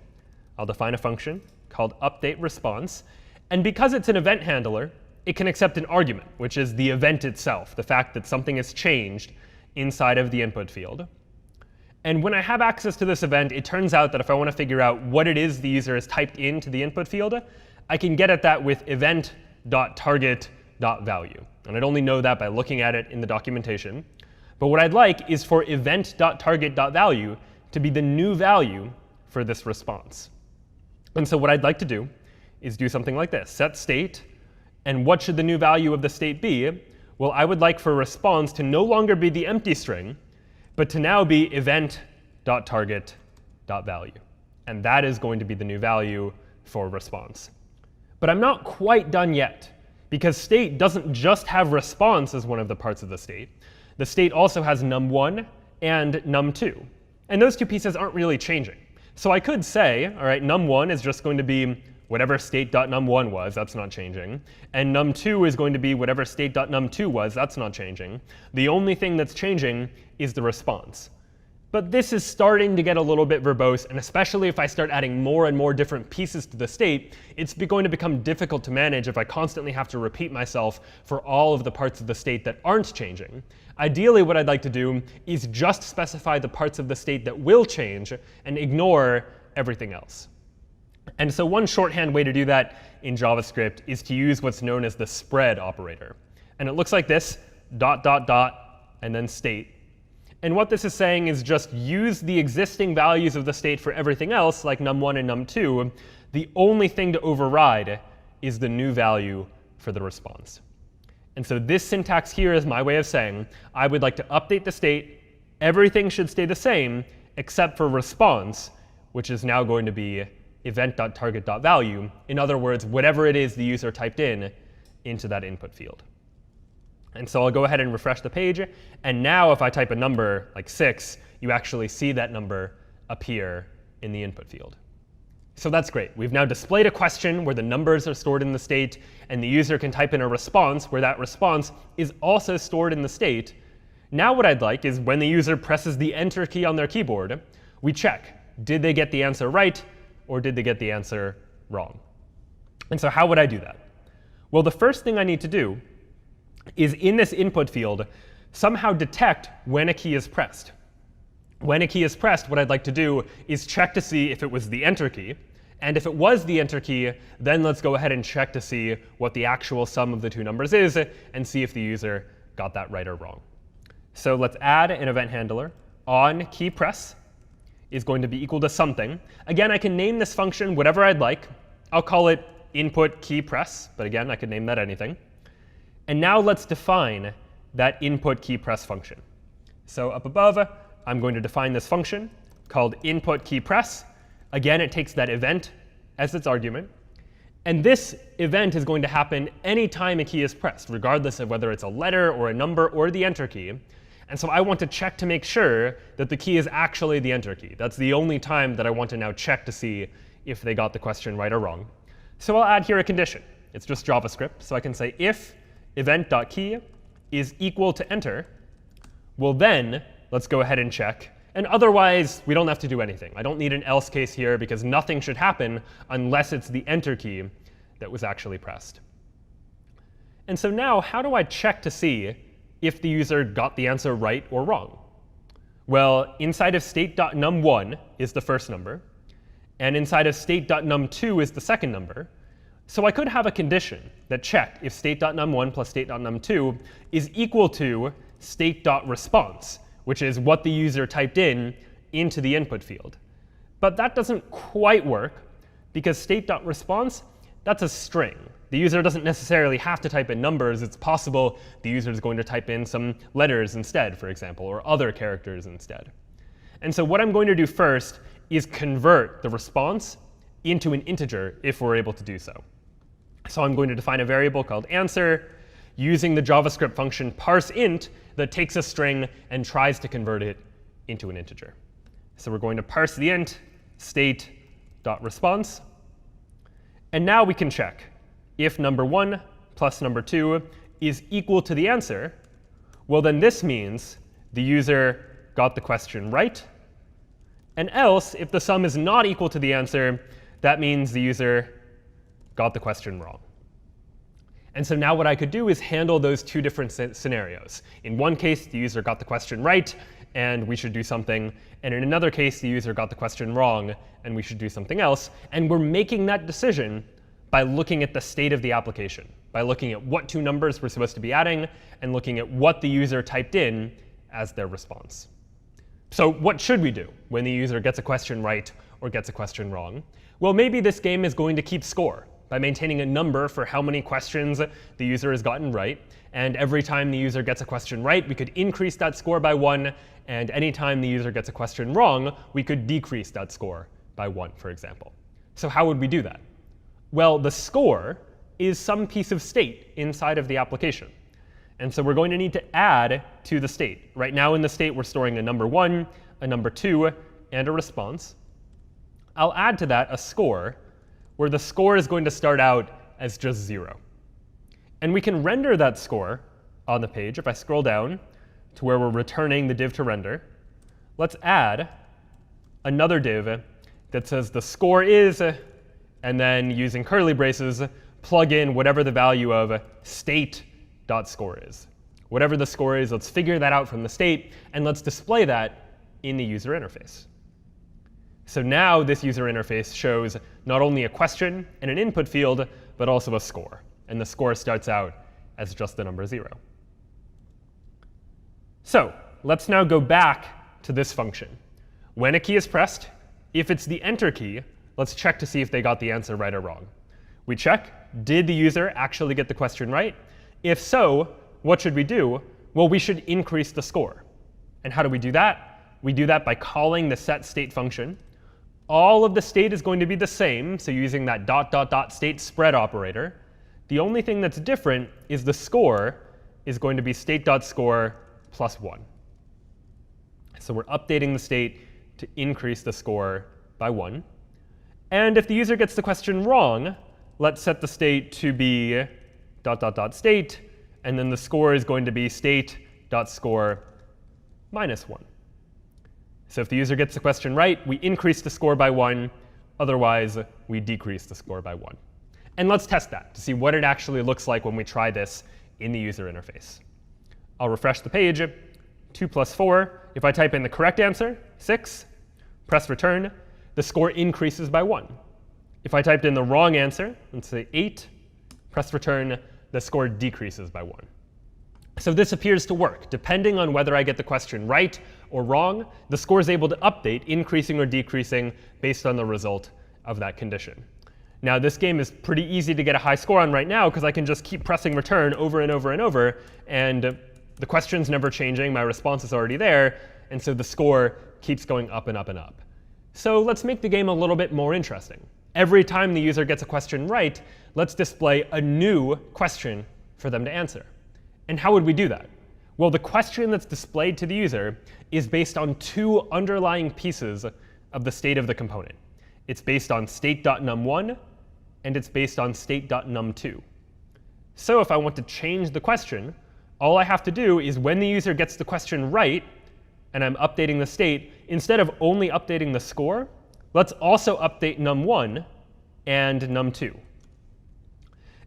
I'll define a function called updateResponse. And because it's an event handler, it can accept an argument, which is the event itself, the fact that something has changed inside of the input field. And when I have access to this event, it turns out that if I want to figure out what it is the user has typed into the input field, I can get at that with event.target.value. And I'd only know that by looking at it in the documentation. But what I'd like is for event.target.value to be the new value for this response. And so what I'd like to do is do something like this. Set state. And what should the new value of the state be? Well, I would like for response to no longer be the empty string, but to now be event.target.value. And that is going to be the new value for response. But I'm not quite done yet, because state doesn't just have response as one of the parts of the state. The state also has num1 and num2. And those two pieces aren't really changing. So I could say, all right, num1 is just going to be whatever state.num1 was, that's not changing. And num2 is going to be whatever state.num2 was, that's not changing. The only thing that's changing is the response. But this is starting to get a little bit verbose, and especially if I start adding more and more different pieces to the state, it's going to become difficult to manage if I constantly have to repeat myself for all of the parts of the state that aren't changing. Ideally, what I'd like to do is just specify the parts of the state that will change and ignore everything else. And so one shorthand way to do that in JavaScript is to use what's known as the spread operator. And it looks like this, ... and then state. And what this is saying is just use the existing values of the state for everything else, like num1 and num2. The only thing to override is the new value for the response. And so this syntax here is my way of saying I would like to update the state. Everything should stay the same except for response, which is now going to be event.target.value. In other words, whatever it is the user typed into that input field. And so I'll go ahead and refresh the page. And now if I type a number like 6, you actually see that number appear in the input field. So that's great. We've now displayed a question where the numbers are stored in the state, and the user can type in a response where that response is also stored in the state. Now what I'd like is when the user presses the Enter key on their keyboard, we check, did they get the answer right, or did they get the answer wrong? And so how would I do that? Well, the first thing I need to do is in this input field somehow detect when a key is pressed. When a key is pressed, what I'd like to do is check to see if it was the Enter key. And if it was the Enter key, then let's go ahead and check to see what the actual sum of the two numbers is and see if the user got that right or wrong. So let's add an event handler. On key press is going to be equal to something. Again, I can name this function whatever I'd like. I'll call it input key press. But again, I could name that anything. And now let's define that input key press function. So up above, I'm going to define this function called input key press. Again, it takes that event as its argument. And this event is going to happen anytime a key is pressed, regardless of whether it's a letter or a number or the Enter key. And so I want to check to make sure that the key is actually the Enter key. That's the only time that I want to now check to see if they got the question right or wrong. So I'll add here a condition. It's just JavaScript. So I can say if event.key is equal to Enter, well then, let's go ahead and check. And otherwise, we don't have to do anything. I don't need an else case here, because nothing should happen unless it's the Enter key that was actually pressed. And so now, how do I check to see if the user got the answer right or wrong? Well, inside of state.num1 is the first number. And inside of state.num2 is the second number. So I could have a condition that checked if state.num1 plus state.num2 is equal to state.response, which is what the user typed into the input field. But that doesn't quite work, because state.response, that's a string. The user doesn't necessarily have to type in numbers. It's possible the user is going to type in some letters instead, for example, or other characters instead. And so what I'm going to do first is convert the response into an integer, if we're able to do so. So I'm going to define a variable called answer using the JavaScript function parseInt that takes a string and tries to convert it into an integer. So we're going to parse the int state.response. And now we can check if number 1 plus number 2 is equal to the answer. Well, then this means the user got the question right. And else, if the sum is not equal to the answer, that means the user got the question wrong. And so now what I could do is handle those two different scenarios. In one case, the user got the question right, and we should do something. And in another case, the user got the question wrong, and we should do something else. And we're making that decision by looking at the state of the application, by looking at what two numbers we're supposed to be adding, and looking at what the user typed in as their response. So what should we do when the user gets a question right or gets a question wrong? Well, maybe this game is going to keep score by maintaining a number for how many questions the user has gotten right. And every time the user gets a question right, we could increase that score by 1. And anytime the user gets a question wrong, we could decrease that score by 1, for example. So how would we do that? Well, the score is some piece of state inside of the application. And so we're going to need to add to the state. Right now in the state, we're storing a number 1, a number 2, and a response. I'll add to that a score, where the score is going to start out as just 0. And we can render that score on the page. If I scroll down to where we're returning the div to render, let's add another div that says the score is, and then using curly braces, plug in whatever the value of state.score is. Whatever the score is, let's figure that out from the state, and let's display that in the user interface. So now this user interface shows not only a question and an input field, but also a score. And the score starts out as just the number 0. So let's now go back to this function. When a key is pressed, if it's the enter key, let's check to see if they got the answer right or wrong. We check, did the user actually get the question right? If so, what should we do? Well, we should increase the score. And how do we do that? We do that by calling the setState function. All of the state is going to be the same, so using that ... state spread operator. The only thing that's different is the score is going to be state.score plus 1. So we're updating the state to increase the score by 1. And if the user gets the question wrong, let's set the state to be ... state, and then the score is going to be state.score minus 1. So if the user gets the question right, we increase the score by 1. Otherwise, we decrease the score by 1. And let's test that to see what it actually looks like when we try this in the user interface. I'll refresh the page. 2 plus 4. If I type in the correct answer, 6, press return, the score increases by 1. If I typed in the wrong answer, let's say 8, press return, the score decreases by 1. So this appears to work. Depending on whether I get the question right or wrong, the score is able to update, increasing or decreasing based on the result of that condition. Now, this game is pretty easy to get a high score on right now, because I can just keep pressing return over and over and over. And the question's never changing. My response is already there. And so the score keeps going up and up and up. So let's make the game a little bit more interesting. Every time the user gets a question right, let's display a new question for them to answer. And how would we do that? Well, the question that's displayed to the user is based on two underlying pieces of the state of the component. It's based on state.num1, and it's based on state.num2. So if I want to change the question, all I have to do is when the user gets the question right, and I'm updating the state, instead of only updating the score, let's also update num1 and num2.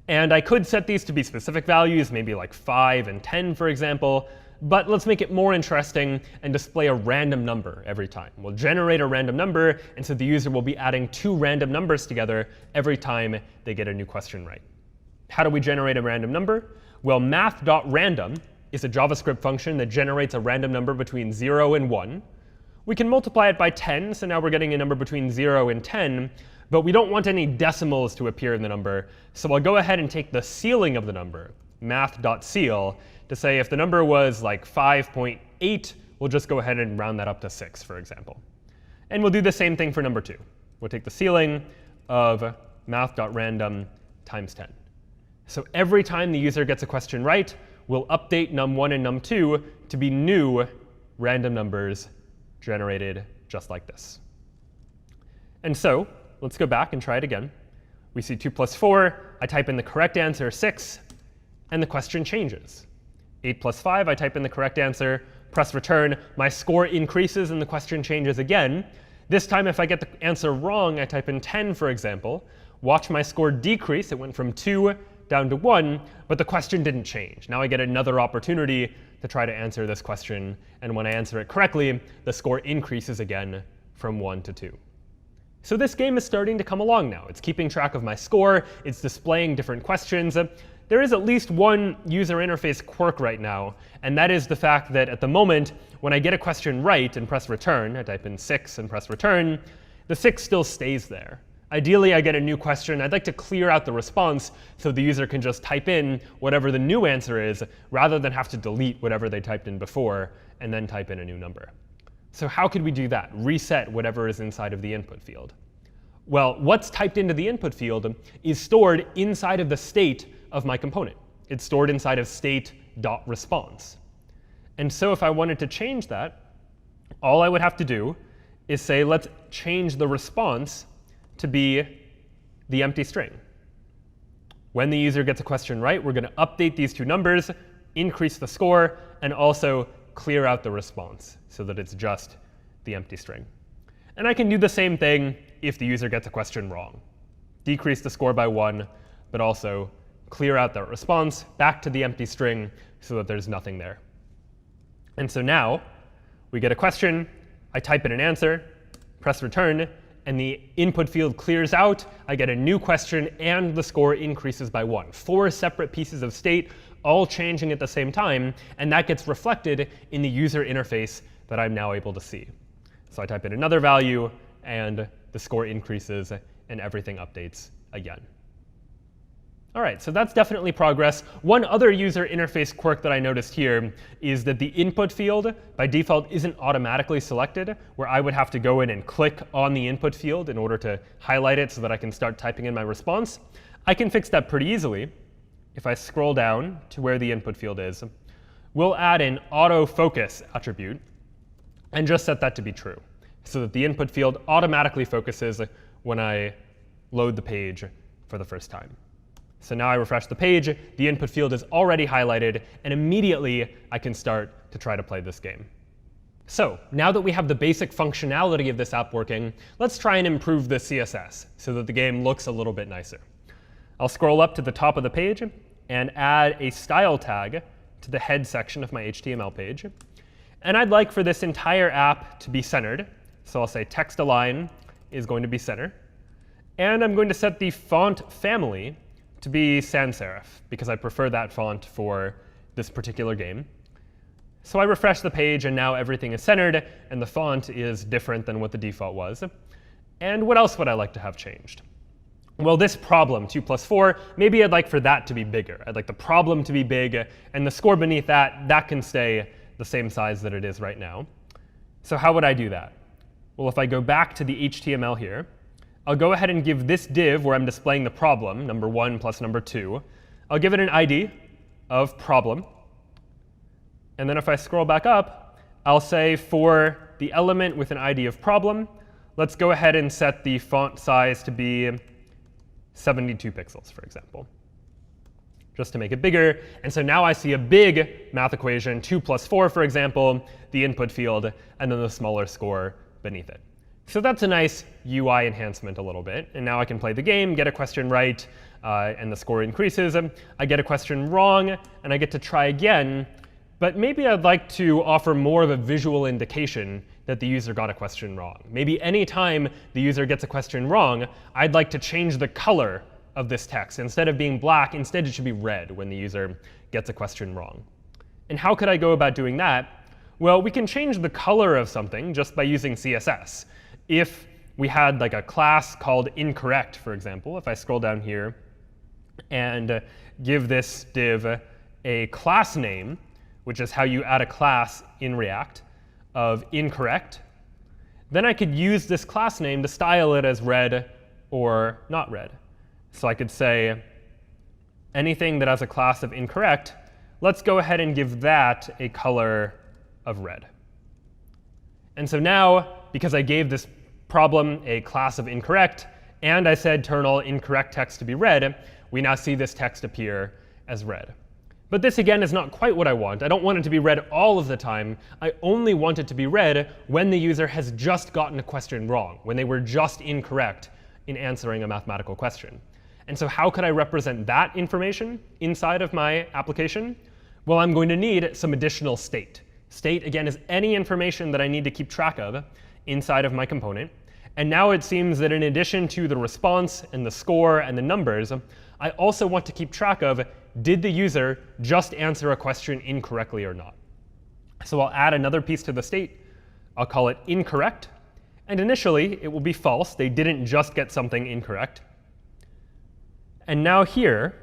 And I could set these to be specific values, maybe like 5 and 10, for example. But let's make it more interesting and display a random number every time. We'll generate a random number, and so the user will be adding two random numbers together every time they get a new question right. How do we generate a random number? Well, math.random is a JavaScript function that generates a random number between 0 and 1. We can multiply it by 10, so now we're getting a number between 0 and 10. But we don't want any decimals to appear in the number. So I'll go ahead and take the ceiling of the number, math.ceil, to say if the number was like 5.8, we'll just go ahead and round that up to 6, for example. And we'll do the same thing for number 2. We'll take the ceiling of math.random times 10. So every time the user gets a question right, we'll update num1 and num2 to be new random numbers generated just like this. And so let's go back and try it again. We see 2 plus 4. I type in the correct answer, 6, and the question changes. 8 plus 5, I type in the correct answer, press return. My score increases, and the question changes again. This time, if I get the answer wrong, I type in 10, for example. Watch my score decrease. It went from 2 down to 1, but the question didn't change. Now I get another opportunity to try to answer this question. And when I answer it correctly, the score increases again from 1 to 2. So this game is starting to come along now. It's keeping track of my score. It's displaying different questions. There is at least one user interface quirk right now, and that is the fact that at the moment, when I get a question right and press return, I type in 6 and press return, the 6 still stays there. Ideally, I get a new question. I'd like to clear out the response so the user can just type in whatever the new answer is, rather than have to delete whatever they typed in before and then type in a new number. So how could we do that? Reset whatever is inside of the input field. Well, what's typed into the input field is stored inside of the state of my component. It's stored inside of state.response. And so if I wanted to change that, all I would have to do is say, let's change the response to be the empty string. When the user gets a question right, we're going to update these two numbers, increase the score, and also clear out the response so that it's just the empty string. And I can do the same thing if the user gets a question wrong. Decrease the score by 1, but also clear out that response back to the empty string so that there's nothing there. And so now we get a question. I type in an answer, press return, and the input field clears out. I get a new question, and the score increases by 1. 4 separate pieces of state, all changing at the same time. And that gets reflected in the user interface that I'm now able to see. So I type in another value, and the score increases, and everything updates again. All right, so that's definitely progress. One other user interface quirk that I noticed here is that the input field, by default, isn't automatically selected, where I would have to go in and click on the input field in order to highlight it so that I can start typing in my response. I can fix that pretty easily. If I scroll down to where the input field is, we'll add an autofocus attribute and just set that to be true, so that the input field automatically focuses when I load the page for the first time. So now I refresh the page, the input field is already highlighted, and immediately I can start to try to play this game. So now that we have the basic functionality of this app working, let's try and improve the CSS so that the game looks a little bit nicer. I'll scroll up to the top of the page and add a style tag to the head section of my HTML page. And I'd like for this entire app to be centered. So I'll say text align is going to be center. And I'm going to set the font family to be sans serif, because I prefer that font for this particular game. So I refresh the page, and now everything is centered, and the font is different than what the default was. And what else would I like to have changed? Well, this problem, 2 plus 4, maybe I'd like for that to be bigger. I'd like the problem to be big, and the score beneath that, that can stay the same size that it is right now. So how would I do that? Well, if I go back to the HTML here, I'll go ahead and give this div where I'm displaying the problem, number 1 plus number 2, I'll give it an ID of problem. And then if I scroll back up, I'll say for the element with an ID of problem, let's go ahead and set the font size to be 72 pixels, for example, just to make it bigger. And so now I see a big math equation, 2 plus 4, for example, the input field, and then the smaller score beneath it. So that's a nice UI enhancement a little bit. And now I can play the game, get a question right, and the score increases. I get a question wrong, and I get to try again. But maybe I'd like to offer more of a visual indication that the user got a question wrong. Maybe any time the user gets a question wrong, I'd like to change the color of this text. Instead of being black, instead it should be red when the user gets a question wrong. And how could I go about doing that? Well, we can change the color of something just by using CSS. If we had like a class called incorrect, for example, if I scroll down here and give this div a class name, which is how you add a class in React, of incorrect, then I could use this class name to style it as red or not red. So I could say anything that has a class of incorrect, let's go ahead and give that a color of red. And so now, because I gave this problem a class of incorrect, and I said turn all incorrect text to be red, we now see this text appear as red. But this, again, is not quite what I want. I don't want it to be read all of the time. I only want it to be read when the user has just gotten a question wrong, when they were just incorrect in answering a mathematical question. And so how could I represent that information inside of my application? Well, I'm going to need some additional state. State, again, is any information that I need to keep track of inside of my component. And now it seems that in addition to the response and the score and the numbers, I also want to keep track of, did the user just answer a question incorrectly or not? So I'll add another piece to the state. I'll call it incorrect. And initially, it will be false. They didn't just get something incorrect. And now here,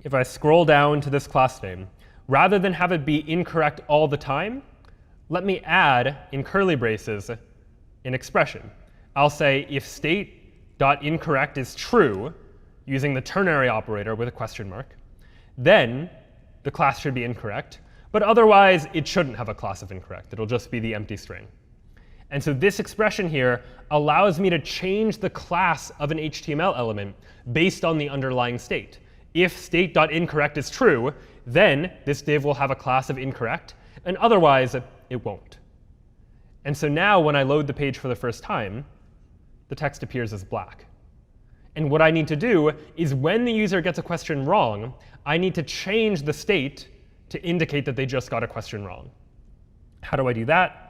if I scroll down to this class name, rather than have it be incorrect all the time, let me add, in curly braces, an expression. I'll say if state.incorrect is true, using the ternary operator with a question mark, then the class should be incorrect. But otherwise, it shouldn't have a class of incorrect. It'll just be the empty string. And so this expression here allows me to change the class of an HTML element based on the underlying state. If state.incorrect is true, then this div will have a class of incorrect, and otherwise, it won't. And so now when I load the page for the first time, the text appears as black. And what I need to do is when the user gets a question wrong, I need to change the state to indicate that they just got a question wrong. How do I do that?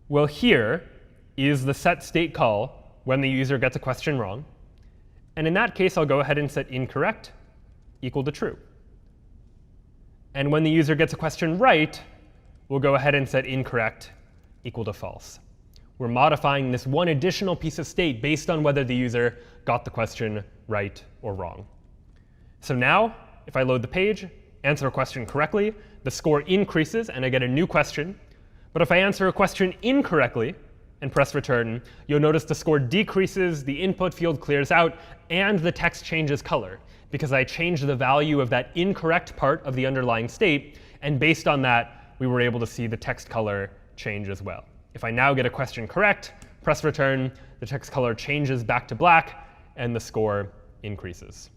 Well, here is the set state call when the user gets a question wrong. And in that case, I'll go ahead and set incorrect equal to true. And when the user gets a question right, we'll go ahead and set incorrect equal to false. We're modifying this one additional piece of state based on whether the user got the question right or wrong. So now, if I load the page, answer a question correctly, the score increases, and I get a new question. But if I answer a question incorrectly and press return, you'll notice the score decreases, the input field clears out, and the text changes color, because I changed the value of that incorrect part of the underlying state. And based on that, we were able to see the text color change as well. If I now get a question correct, press return, the text color changes back to black, and the score increases.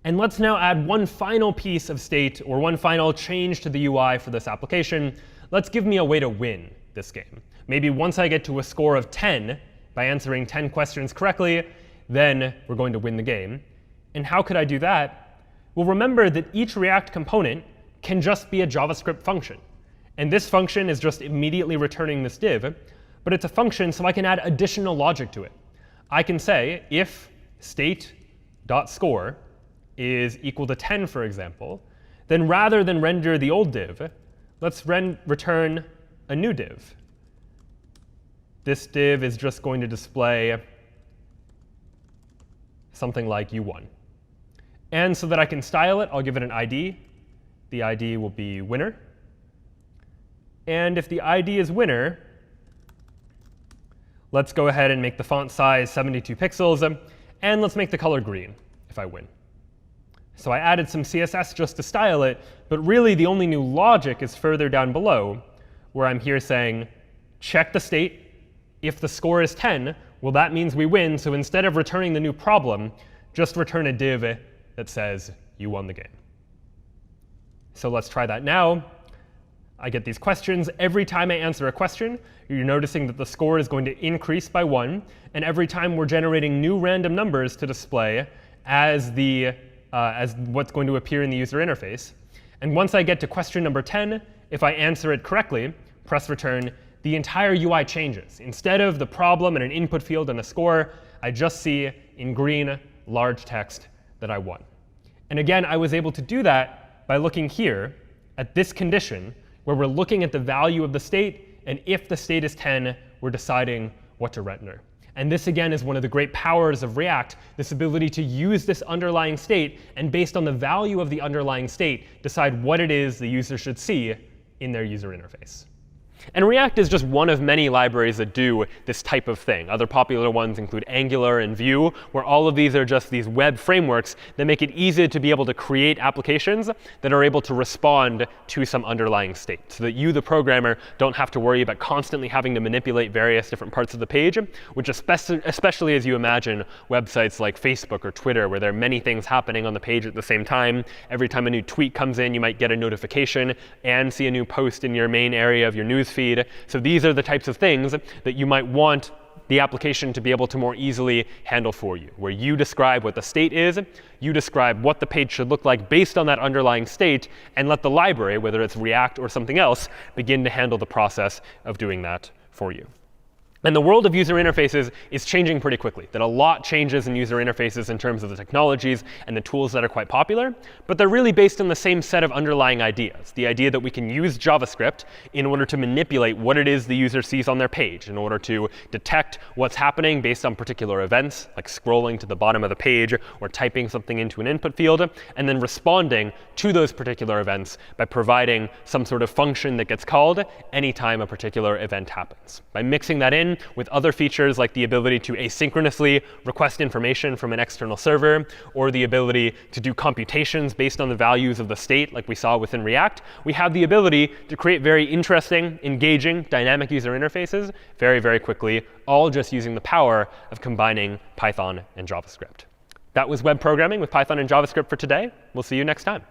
And let's now add one final piece of state, or one final change to the UI for this application. Let's give me a way to win this game. Maybe once I get to a score of 10 by answering 10 questions correctly, then we're going to win the game. And how could I do that? Well, remember that each React component can just be a JavaScript function. And this function is just immediately returning this div. But it's a function, so I can add additional logic to it. I can say if state.score is equal to 10, for example, then rather than render the old div, let's return a new div. This div is just going to display something like u1. And so that I can style it, I'll give it an ID. The ID will be winner. And if the ID is winner, let's go ahead and make the font size 72 pixels. And let's make the color green if I win. So I added some CSS just to style it. But really, the only new logic is further down below, where I'm here saying, check the state. If the score is 10, well, that means we win. So instead of returning the new problem, just return a div that says you won the game. So let's try that now. I get these questions. Every time I answer a question, you're noticing that the score is going to increase by 1. And every time we're generating new random numbers to display as what's going to appear in the user interface. And once I get to question number 10, if I answer it correctly, press return, the entire UI changes. Instead of the problem and an input field and a score, I just see in green large text that I won. And again, I was able to do that by looking here at this condition, where we're looking at the value of the state. And if the state is 10, we're deciding what to render. And this, again, is one of the great powers of React, this ability to use this underlying state, and based on the value of the underlying state, decide what it is the user should see in their user interface. And React is just one of many libraries that do this type of thing. Other popular ones include Angular and Vue, where all of these are just these web frameworks that make it easy to be able to create applications that are able to respond to some underlying state, so that you, the programmer, don't have to worry about constantly having to manipulate various different parts of the page, which especially as you imagine websites like Facebook or Twitter, where there are many things happening on the page at the same time. Every time a new tweet comes in, you might get a notification and see a new post in your main area of your news feed. So these are the types of things that you might want the application to be able to more easily handle for you, where you describe what the state is, you describe what the page should look like based on that underlying state, and let the library, whether it's React or something else, begin to handle the process of doing that for you. And the world of user interfaces is changing pretty quickly. That a lot changes in user interfaces in terms of the technologies and the tools that are quite popular. But they're really based on the same set of underlying ideas. The idea that we can use JavaScript in order to manipulate what it is the user sees on their page, in order to detect what's happening based on particular events, like scrolling to the bottom of the page or typing something into an input field, and then responding to those particular events by providing some sort of function that gets called anytime a particular event happens. By mixing that in with other features like the ability to asynchronously request information from an external server, or the ability to do computations based on the values of the state like we saw within React, we have the ability to create very interesting, engaging, dynamic user interfaces very, very quickly, all just using the power of combining Python and JavaScript. That was web programming with Python and JavaScript for today. We'll see you next time.